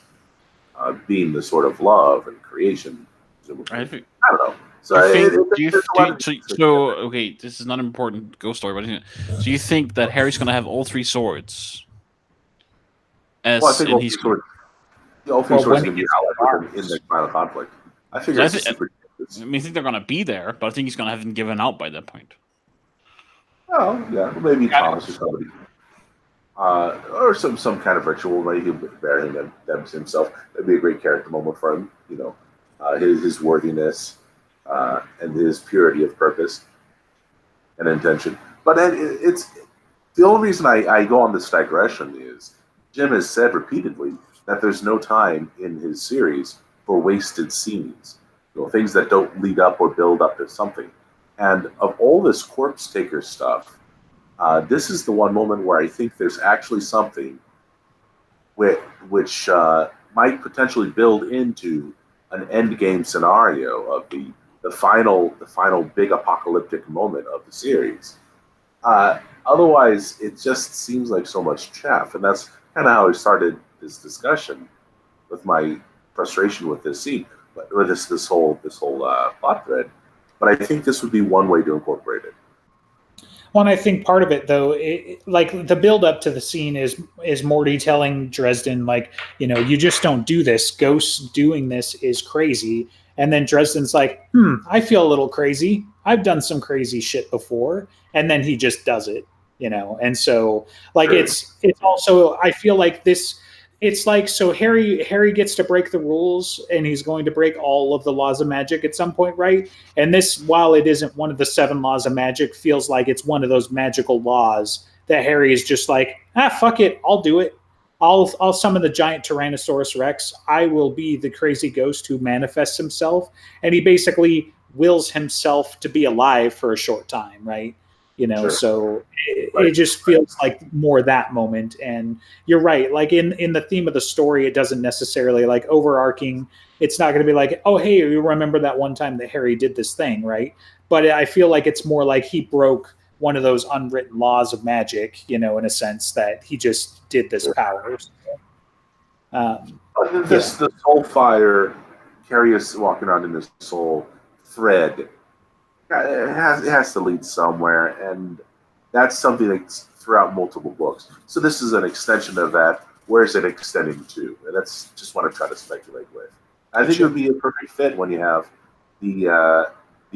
being the sword of love and creation. I think I don't know. So, okay, this is not an important ghost story, but so you think that Harry's going to have all three swords? Well, I think all three swords are going to be allied in the final conflict. I figure it's super. I mean, I think they're going to be there, but I think he's going to have them given out by that point. Oh, yeah, maybe Thomas or somebody. Or some kind of ritual, maybe he'll bury them himself. That'd be a great character moment for him, his worthiness and his purity of purpose and intention. But it's the only reason I go on this digression is Jim has said repeatedly that there's no time in his series for wasted scenes, things that don't lead up or build up to something. And of all this Corpse Taker stuff, this is the one moment where I think there's actually something which might potentially build into an end game scenario of the final big apocalyptic moment of the series. Otherwise, it just seems like so much chaff, and that's kind of how I started this discussion with my frustration with this scene, with this whole plot thread. But I think this would be one way to incorporate it. Well, and I think part of it, though, like the build up to the scene is Morty telling Dresden, like, you just don't do this. Ghosts doing this is crazy. And then Dresden's like, I feel a little crazy. I've done some crazy shit before. And then he just does it, And so, like, it's also, I feel like this. It's like, so Harry gets to break the rules, and he's going to break all of the laws of magic at some point, right? And this, while it isn't one of the 7 laws of magic, feels like it's one of those magical laws that Harry is just like, fuck it, I'll do it. I'll summon the giant Tyrannosaurus Rex. I will be the crazy ghost who manifests himself. And he basically wills himself to be alive for a short time, right? Sure. So it just feels like more that moment. And you're right. Like in the theme of the story, it doesn't necessarily like overarching. It's not going to be like, oh, hey, you remember that one time that Harry did this thing, right? But I feel like it's more like he broke one of those unwritten laws of magic, in a sense that he just did this power. The soul fire, Harry is walking around in this soul thread. It has to lead somewhere, and that's something that's throughout multiple books. So this is an extension of that. Where is it extending to? And that's just what I try to speculate with. I think it would be a perfect fit when you have the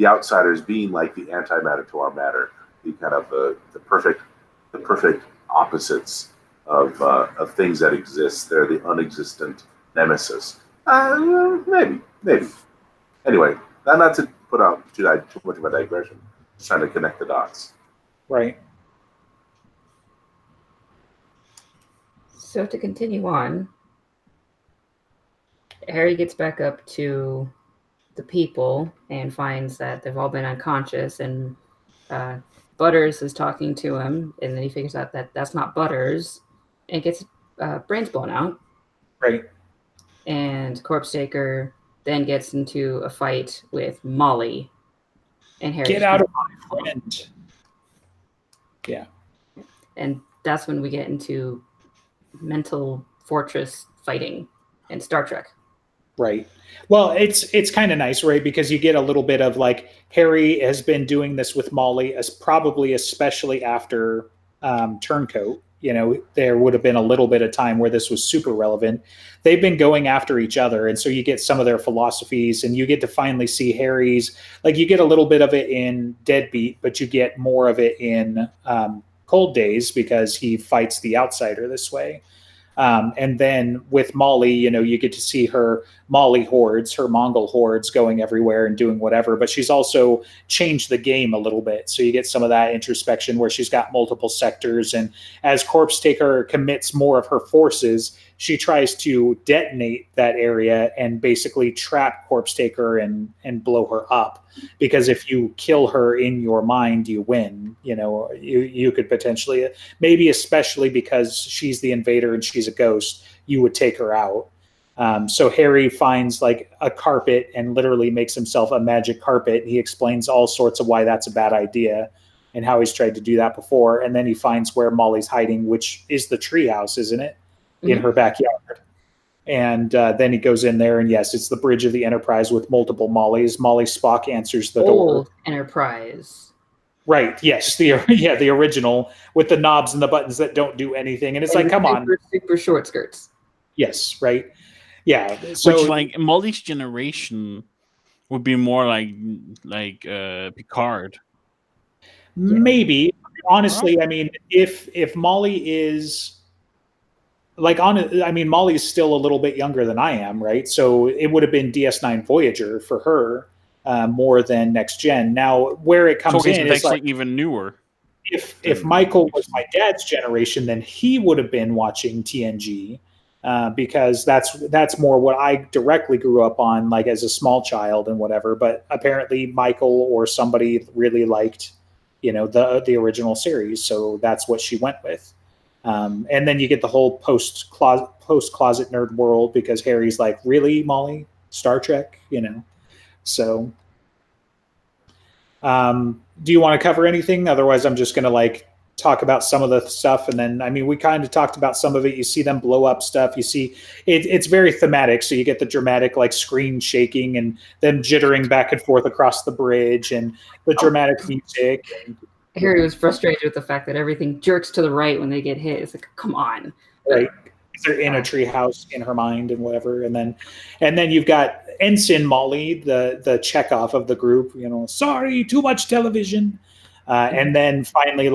outsiders being like the antimatter to our matter, the kind of the perfect opposites of things that exist. They're the unexistent nemesis. Maybe. Anyway, not to put out too much of a digression. Just trying to connect the dots. Right. So to continue on, Harry gets back up to the people and finds that they've all been unconscious, and Butters is talking to him, and then he figures out that that's not Butters, and gets brains blown out. Right. And Corpse Taker then gets into a fight with Molly, and Harry. Get out of my friend. Yeah. And that's when we get into mental fortress fighting in Star Trek. Right. Well, it's kind of nice, right? Because you get a little bit of like Harry has been doing this with Molly, as probably especially after Turncoat. There would have been a little bit of time where this was super relevant. They've been going after each other. And so you get some of their philosophies, and you get to finally see Harry's, like you get a little bit of it in Deadbeat, but you get more of it in Cold Days because he fights the outsider this way. And then with Molly, you get to see her Molly hordes, her Mongol hordes going everywhere and doing whatever, but she's also changed the game a little bit. So you get some of that introspection where she's got multiple sectors. And as Corpse Taker commits more of her forces, she tries to detonate that area and basically trap Corpse Taker and blow her up. Because if you kill her in your mind, you win. You could potentially, maybe especially because she's the invader and she's a ghost, you would take her out. So Harry finds like a carpet and literally makes himself a magic carpet. He explains all sorts of why that's a bad idea and how he's tried to do that before. And then he finds where Molly's hiding, which is the treehouse, isn't it? In her backyard. And then he goes in there, and yes, it's the bridge of the Enterprise with multiple Mollys. Molly Spock answers the door. Old Enterprise. Right. Yes. The original with the knobs and the buttons that don't do anything, and it's like, come on. Super short skirts. Yes. Right. Yeah. So Which, like, Molly's generation would be more like Picard. maybe, honestly, I mean, if Molly is Molly is still a little bit younger than I am, right? So it would have been DS9 Voyager for her more than Next Gen. Now, where it comes in is like even newer. If Michael was my dad's generation, then he would have been watching TNG because that's more what I directly grew up on, like as a small child and whatever. But apparently, Michael or somebody really liked, the original series, so that's what she went with. And then you get the whole post closet nerd world because Harry's like, really, Molly? Star Trek, So, do you want to cover anything? Otherwise, I'm just going to talk about some of the stuff. And then, we kind of talked about some of it. You see them blow up stuff. You see it's very thematic. So you get the dramatic screen shaking and them jittering back and forth across the bridge and the dramatic music. And, Harry was frustrated with the fact that everything jerks to the right when they get hit. It's like, come on. Right. They're in a tree house in her mind and whatever. And then you've got Ensign Molly, the Chekhov of the group, sorry, too much television. And then finally,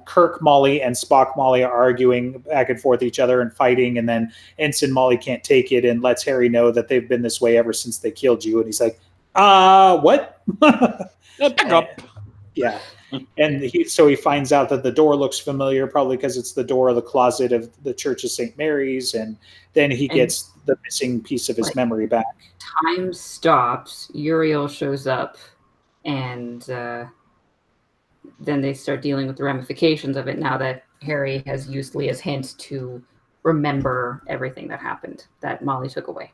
Kirk Molly and Spock Molly are arguing back and forth each other and fighting. And then Ensign Molly can't take it and lets Harry know that they've been this way ever since they killed you. And he's like, what? Back up. Yeah. And he finds out that the door looks familiar, probably because it's the door of the closet of the Church of St. Mary's. And then he gets the missing piece of his memory back. Time stops. Uriel shows up. And then they start dealing with the ramifications of it now that Harry has used Leah's hint to remember everything that happened that Molly took away.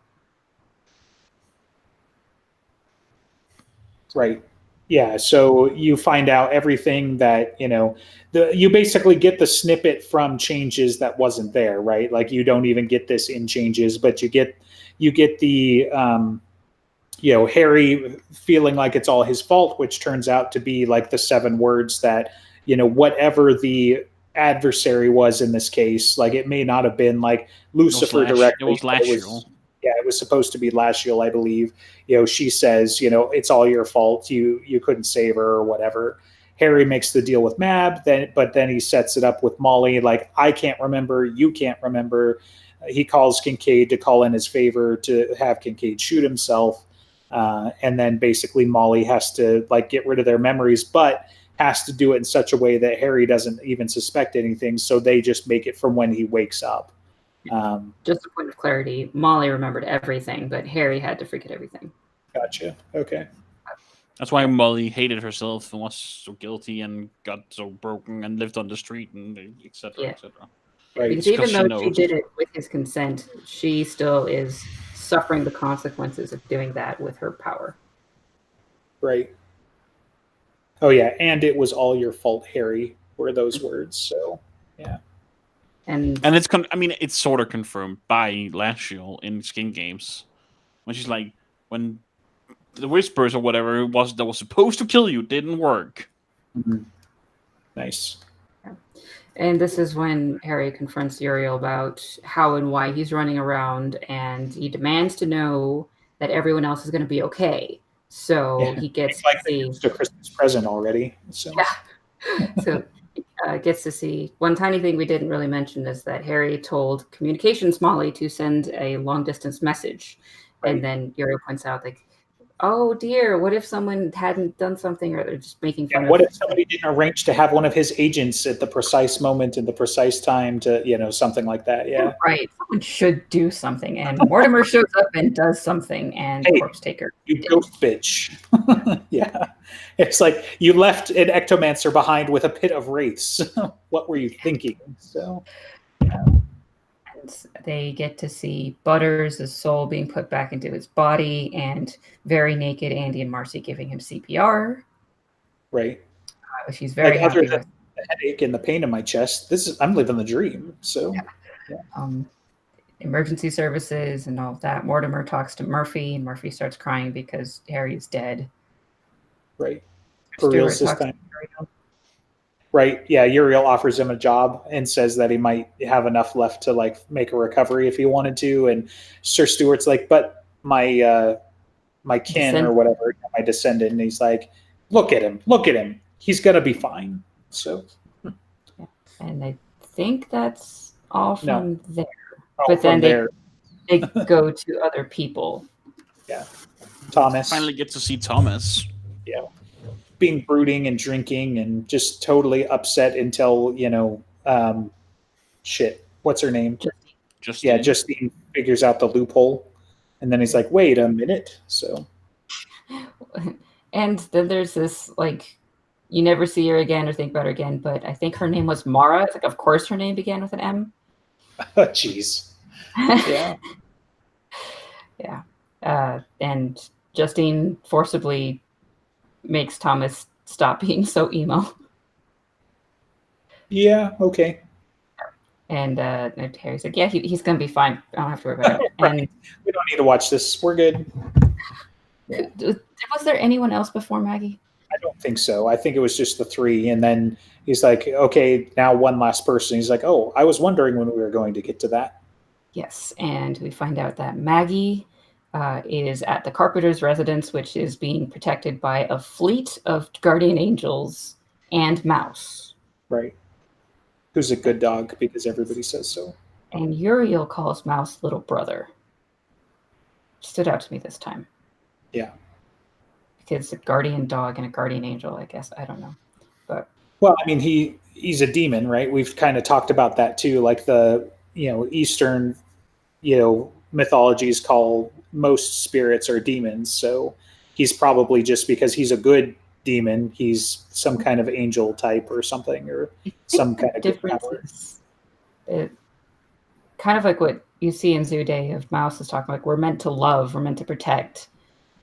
Right. Yeah, so you find out everything that, you basically get the snippet from Changes that wasn't there, right? Like you don't even get this in Changes, but you get the, Harry feeling like it's all his fault, which turns out to be like the 7 words that, whatever the adversary was in this case, like it may not have been like Lucifer directly. It was Lashiel. Yeah, it was supposed to be Lashiel, I believe. She says, it's all your fault. You couldn't save her or whatever. Harry makes the deal with Mab, but then he sets it up with Molly. Like, I can't remember. You can't remember. He calls Kincaid to call in his favor to have Kincaid shoot himself. And then basically Molly has to get rid of their memories, but has to do it in such a way that Harry doesn't even suspect anything. So they just make it from when he wakes up. Just a point of clarity, Molly remembered everything, but Harry had to forget everything. Gotcha. Okay. That's why Molly hated herself and was so guilty and got so broken and lived on the street and etc. etc. Right. Because even though she did it with his consent, she still is suffering the consequences of doing that with her power. Right. Oh yeah, and it was all your fault, Harry, were those words. So yeah. And it's it's sort of confirmed by Lashiel in Skin Games when she's like, when the whispers or whatever it was that was supposed to kill you didn't work. Mm-hmm. Nice. And this is when Harry confronts Uriel about how and why he's running around, and he demands to know that everyone else is going to be okay. So he gets it's a Christmas present already. So. Yeah. So. Gets to see one tiny thing we didn't really mention is that Harry told Communications Molly to send a long distance message, and then Uriel points out oh dear, what if someone hadn't done something, or they're just making fun of. What if somebody didn't arrange to have one of his agents at the precise moment in the precise time to something like that? Yeah, right. Someone should do something, and Mortimer shows up and does something, and Corpse Taker. You ghost bitch. Yeah. It's like you left an ectomancer behind with a pit of wraiths. What were you thinking? So, and they get to see Butters' soul being put back into his body, and very naked Andy and Marcy giving him CPR. Right. She's very happy with the headache and the pain in my chest. I'm living the dream. So, yeah. emergency services and all of that. Mortimer talks to Murphy, and Murphy starts crying because Harry is dead. Right. For real Stewart this talks to time. Uriel. Right. Yeah. Uriel offers him a job and says that he might have enough left to like make a recovery if he wanted to. And Sir Stewart's like, but my kin or whatever, my descendant. And he's like, look at him. He's going to be fine. So. And I think that's all from there. Oh, But then from there, they go to other people. Thomas Finally get to see Thomas. being brooding and drinking and just totally upset until, what's her name? Justine figures out the loophole. And then he's like, wait a minute. So. And then there's this, like, you never see her again or think about her again, but I think her name was Mara. It's like, of course her name began with an M. Oh, jeez. Yeah. Yeah. And Justine forcibly makes Thomas stop being so emo. Yeah, okay. And Harry's like, yeah, he's going to be fine. I don't have to worry about it. Right. And We don't need to watch this. We're good. was there anyone else before Maggie? I don't think so. I think it was just the three. And then he's like, okay, now one last person. He's like, oh, I was wondering when we were going to get to that. Yes. And we find out that Maggie is at the Carpenter's residence, which is being protected by a fleet of guardian angels and Mouse. Right. Who's a good dog because everybody says so. And Uriel calls Mouse little brother. Stood out to me this time. Yeah. Because a guardian dog and a guardian angel, I guess. I don't know. But Well, I mean, he's a demon, right? We've kind of talked about that too. Like the, Eastern, mythologies call most spirits are demons. So he's probably just because he's a good demon, he's some kind of angel type or something, or some kind of difference is it kind of like what you see in Zoo Day of Mouse is talking like we're meant to love, we're meant to protect.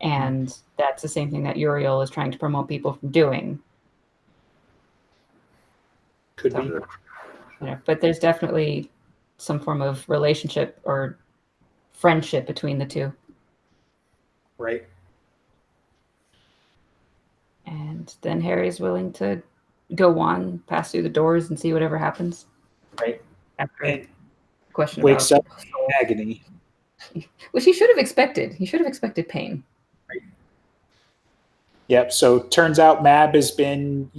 And that's the same thing that Uriel is trying to promote people from doing. Could be. But there's definitely some form of relationship or friendship between the two. Right. And then Harry's willing to go on, pass through the doors, and see whatever happens. Right. After And question wakes about up in agony. which he should have expected. He should have expected pain. Yep. So turns out Mab has been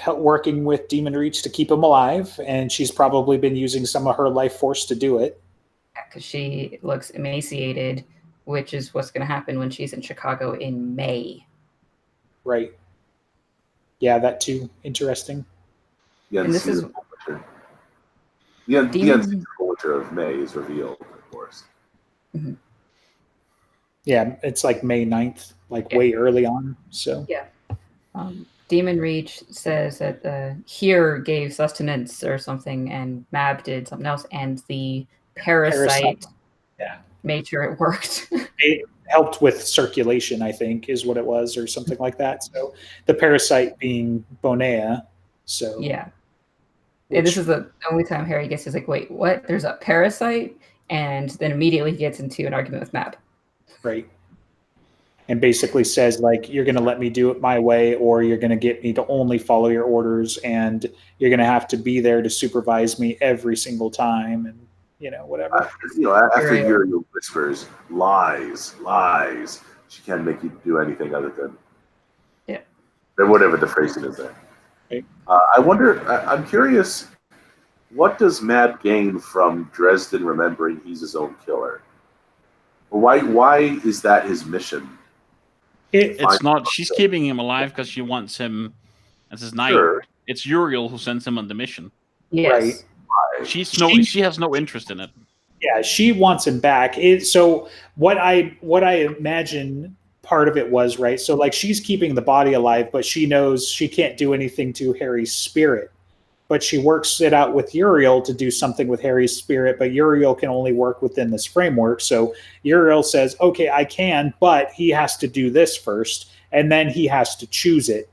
working with Demon Reach to keep him alive, and she's probably been using some of her life force to do it. Because she looks emaciated, which is what's going to happen when she's in Chicago in May. Right. Yeah, that too. Interesting. The And this is unseasonable winter. The unseasonable winter of May is revealed, of course. Mm-hmm. Yeah, it's like May 9th, like way early on. So Demon Reach says that Here gave sustenance or something, and Mab did something else, and the parasite made sure it worked. It helped with circulation, I think, is what it was, or something like that. So the parasite being Bonea. So Yeah. And this is the only time Harry gets is like, wait, what? There's a parasite? And then immediately he gets into an argument with Mab. Right. And basically says, like, you're going to let me do it my way, or you're going to get me to only follow your orders, and you're going to have to be there to supervise me every single time, and, whatever. After Uriel whispers, lies, she can't make you do anything other than whatever the phrasing is there. Right. I wonder, I'm curious, what does Mab gain from Dresden remembering he's his own killer? Why is that his mission? It's not. She's keeping him alive because she wants him as his knight. Sure. It's Uriel who sends him on the mission. Yes. Right. She has no interest in it. Yeah, she wants him back. So what I imagine part of it was, right? So like she's keeping the body alive, but she knows she can't do anything to Harry's spirit. But she works it out with Uriel to do something with Harry's spirit, but Uriel can only work within this framework. So Uriel says, okay, I can, but he has to do this first, and then he has to choose it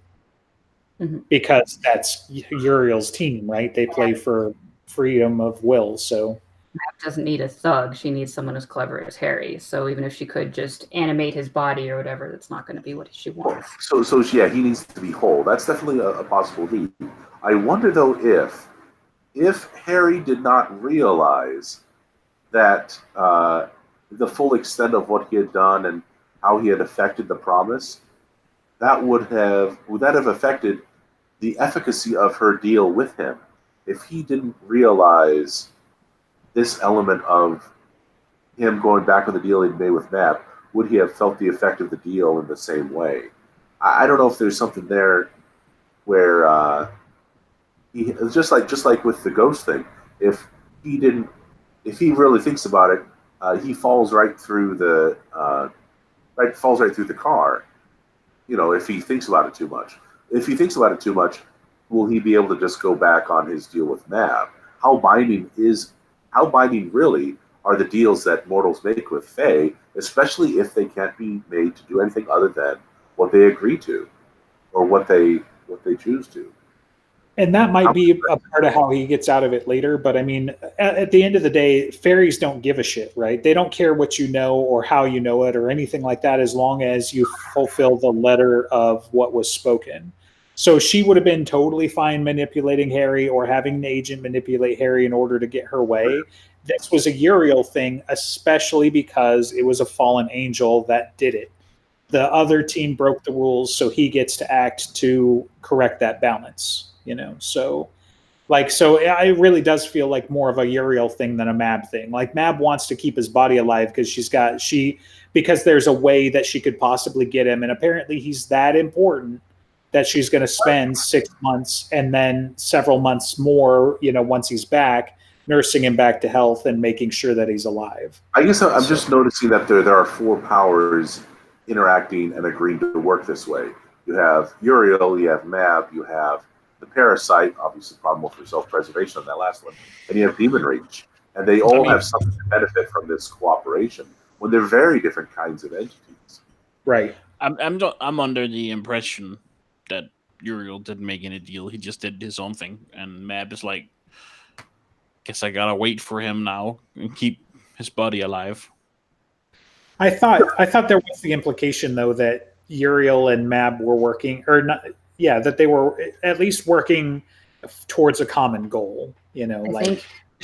because that's Uriel's team, right? They play for freedom of will. So doesn't need a thug. She needs someone as clever as Harry. So even if she could just animate his body or whatever, that's not going to be what she wants. So yeah, he needs to be whole. That's definitely a possible need. I wonder though if Harry did not realize that the full extent of what he had done and how he had affected the promise, would that have affected the efficacy of her deal with him? If he didn't realize this element of him going back on the deal he'd made with Mab, would he have felt the effect of the deal in the same way? I don't know if there's something there where he just like with the ghost thing. If he really thinks about it, he falls right through the car. You know, if he thinks about it too much. If he thinks about it too much, will he be able to just go back on his deal with Mab? How binding really are the deals that mortals make with Fae, especially if they can't be made to do anything other than what they agree to, or what they choose to? And that might be a part of how he gets out of it later. But I mean, at the end of the day, fairies don't give a shit, right? They don't care what you know or how you know it or anything like that, as long as you fulfill the letter of what was spoken. So she would have been totally fine manipulating Harry or having an agent manipulate Harry in order to get her way. This was a Uriel thing, especially because it was a fallen angel that did it. The other team broke the rules, so he gets to act to correct that balance. You know, so it really does feel like more of a Uriel thing than a Mab thing. Like Mab wants to keep his body alive because there's a way that she could possibly get him, and apparently he's that important that she's going to spend 6 months and then several months more, you know, once he's back, nursing him back to health and making sure that he's alive. I guess I'm just noticing that there are 4 powers interacting and agreeing to work this way. You have Uriel, you have Mab, you have the Parasite, obviously probably for self-preservation on that last one, and you have Demon Reach. And they all have something to benefit from this cooperation when they're very different kinds of entities. Right. I'm under the impression that Uriel didn't make any deal. He just did his own thing. And Mab is like, guess I gotta wait for him now and keep his body alive. I thought there was the implication though that Uriel and Mab were working, or not, yeah, that they were at least working towards a common goal. You know,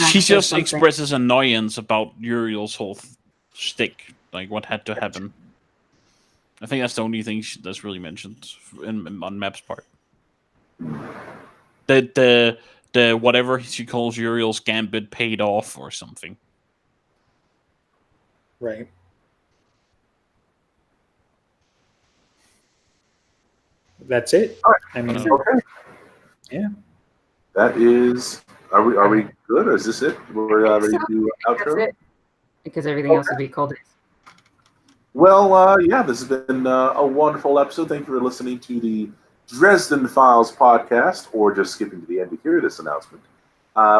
she just expresses annoyance about Uriel's whole shtick, like what had to happen. I think that's the only thing that's really mentioned on Mab's part. The whatever she calls Uriel's gambit paid off or something. Right. That's it. All right. I mean, okay. Yeah. That is. Are we good, or is this it? We're ready to do outro. Because everything else would be cold. Well, yeah, this has been a wonderful episode. Thank you for listening to the Dresden Files podcast, or just skipping to the end to hear this announcement.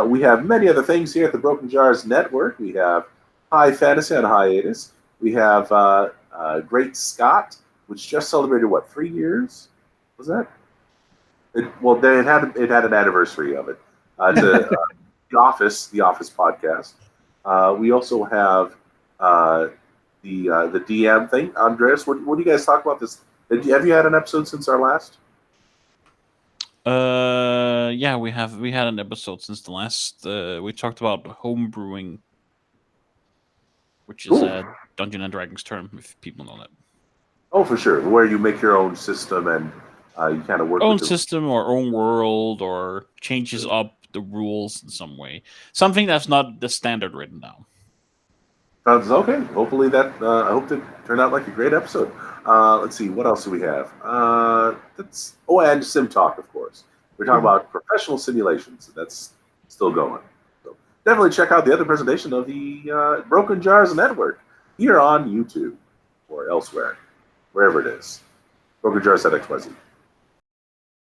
We have many other things here at the Broken Jars Network. We have High Fantasy on hiatus. We have Great Scott, which just celebrated, 3 years? Was that? It had an anniversary of it. It's the Office podcast. We also have the DM thing. Andreas, what do you guys talk about this? Have you had an episode since our last? Yeah, we had an episode since the last. We talked about home brewing, which is a Dungeons and Dragons term, if people know that. Oh, for sure. Where you make your own system and you kind of work own with system or own world, or changes up the rules in some way. Something that's not the standard written down. Sounds okay. Hopefully that. I hope that turned out like a great episode. Let's see. What else do we have? And Sim Talk, of course. We're talking about professional simulations. That's still going. So definitely check out the other presentation of the Broken Jars Network here on YouTube or elsewhere, wherever it is. Broken Jars at XYZ.